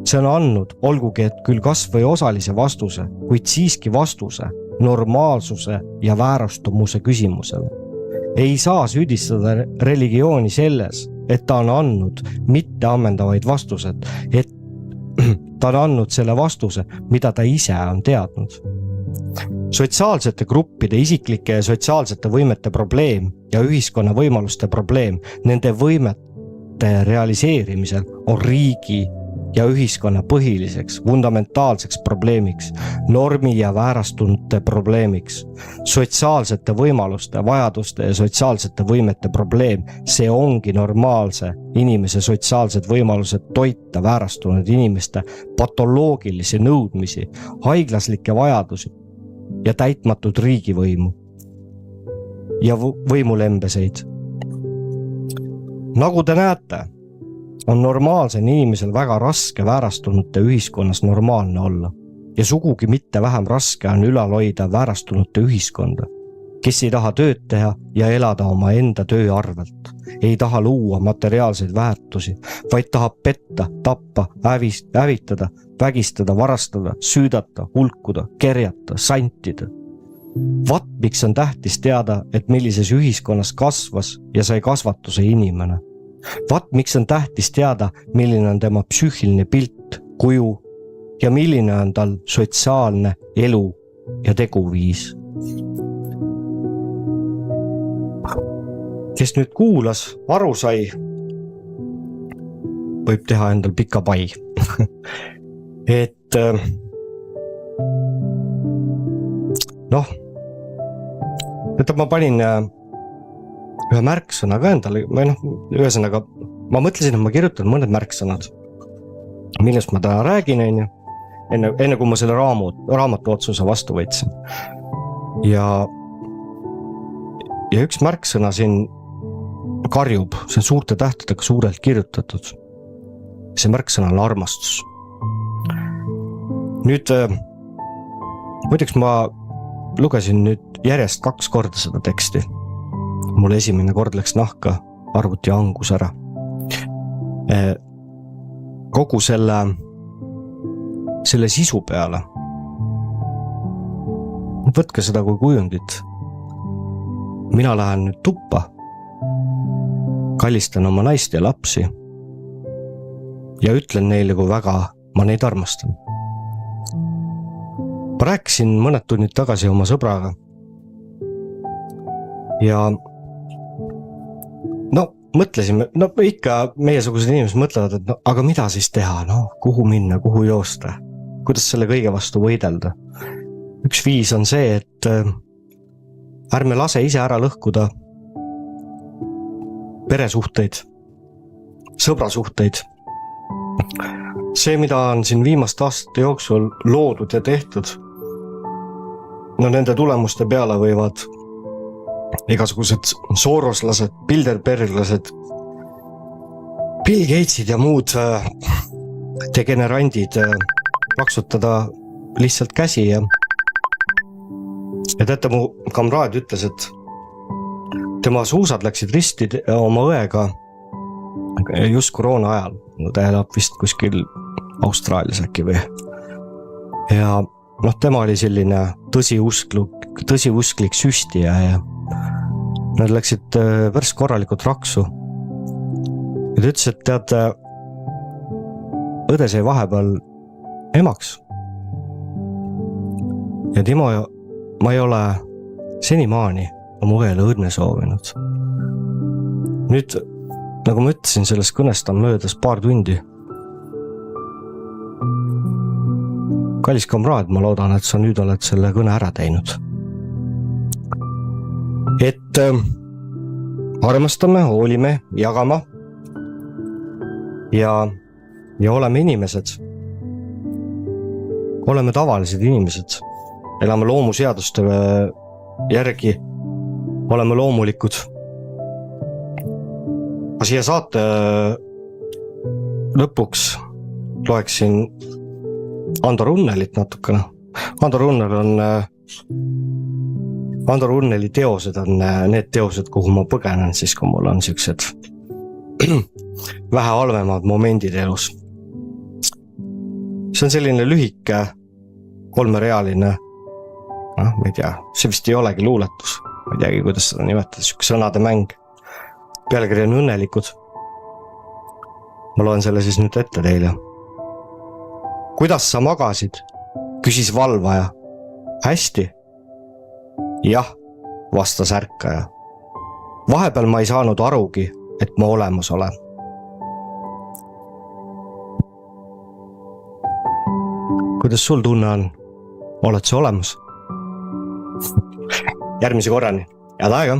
A: See on andnud, olgugi et küll kas või osalise vastuse, kuid siiski vastuse normaalsuse ja väärastumuse küsimusele. Ei saa süüdistada religiooni selles, et ta on andnud mitte ammendavaid vastused, et ta on andnud selle vastuse, mida ta ise on teadnud. Sotsiaalsete gruppide isiklike ja sotsiaalsete võimete probleem ja ühiskonna võimaluste probleem nende võimete realiseerimisel on riigi ja ühiskonna põhiliseks, fundamentaalseks probleemiks, normi ja väärastunute probleemiks, sotsiaalsete võimaluste, vajaduste ja sotsiaalsete võimete probleem. See ongi normaalse inimese sotsiaalsed võimalused toita väärastunud inimeste patoloogilisi nõudmisi, haiglaslikke vajadusi ja täitmatud riigivõimu ja võimulembeseid. Nagu te näete, on normaalsel inimesel väga raske väärastunute ühiskonnas normaalne olla. ja sugugi mitte vähem raske on ülal hoida väärastunute ühiskonda, kes ei taha tööd teha ja elada oma enda töö arvelt, ei taha luua materiaalseid väärtusi, vaid tahab petta, tappa, hävitada, vägistada, varastada, süüdata, hulkuda, kerjata, santida. Vat miks on tähtis teada, et millises ühiskonnas kasvas ja sai kasvatuse inimene. Vat miks on tähtis teada, milline on tema psüühiline pilt, kuju ja milline on tal sotsiaalne elu ja teguviis. Kes nüüd kuulas, aru sai, võib teha endal pika pai. Et ma panin ühe märksõna ka endale, ühesõnaga, ma mõtlesin, et ma kirjutan mõned märksõnad, millest ma täna räägin, enne kui ma selle raamatu otsuse vastu võtsin. Ja üks märksõna siin karjub, see on suurte tähtedega suurelt kirjutatud. See märksõna on armastus. Nüüd, muideks ma lugesin nüüd järjest 2 korda seda teksti. Mul esimene kord läks nahka, arvuti hangus ära. Kogu selle sisu peale. Võtke seda kui kujundit. Mina lähen nüüd tuppa, kallistan oma naist ja lapsi ja ütlen neile, kui väga ma neid armastan. Ma rääkisin mõned tunnid tagasi oma sõbraga ja mõtlesime, ikka meiesugused inimesed mõtlevad, et aga mida siis teha, kuhu minna, kuhu joosta, kuidas selle kõige vastu võidelda. Üks viis on see, et ärme lase ise ära lõhkuda peresuhteid, sõbrasuhteid. See, mida on siin viimaste aastate jooksul loodud ja tehtud, nende tulemuste peale võivad igasugused Soroslased, Bilderberglased, Bill Gatesid ja muud degenerandid plaksutada lihtsalt käsi ja teate, mu kamraad ütles, et tema suusad läksid risti oma õega just koroona ajal. Ta elab vist kuskil Austraalias äkki või. Ja tema oli selline tõsiusklik süstija ja nad läksid päris korralikult raksu. Ja ta ütles, et tead, õde sai vahepeal emaks. Ja ma ei ole senimaani oma õele õnne soovinud. Nüüd, nagu ma ütlesin, sellest kõnest on möödas paar tundi. Kallis kamraad, ma loodan, et sa nüüd oled selle kõne ära teinud. Et armastame, hoolime, jagama ja oleme inimesed. Oleme tavalised inimesed. Elame loomuseaduste järgi. Oleme loomulikud. Ma siia saate lõpuks loeksin Ando Runnelit natukene. Ando Runneli teosed on need teosed, kuhu ma põgenen, siis kui mul on sellised vähe halvemad momendid elus. See on selline lühike 3-realine, ma ei tea, see vist ei olegi luuletus, ma ei teagi, kuidas seda nimetada, siuke sõnade mäng. Pealkiri on õnnelikud. Ma loen selle siis nüüd ette teile. Kuidas sa magasid? Küsis valvaja. Hästi. Jah, vastas ärkaja. Vahepeal ma ei saanud arugi, et ma olemas olen. Kuidas sul tunne on? Oled sa olemas? Järgmise korrani. Head aega!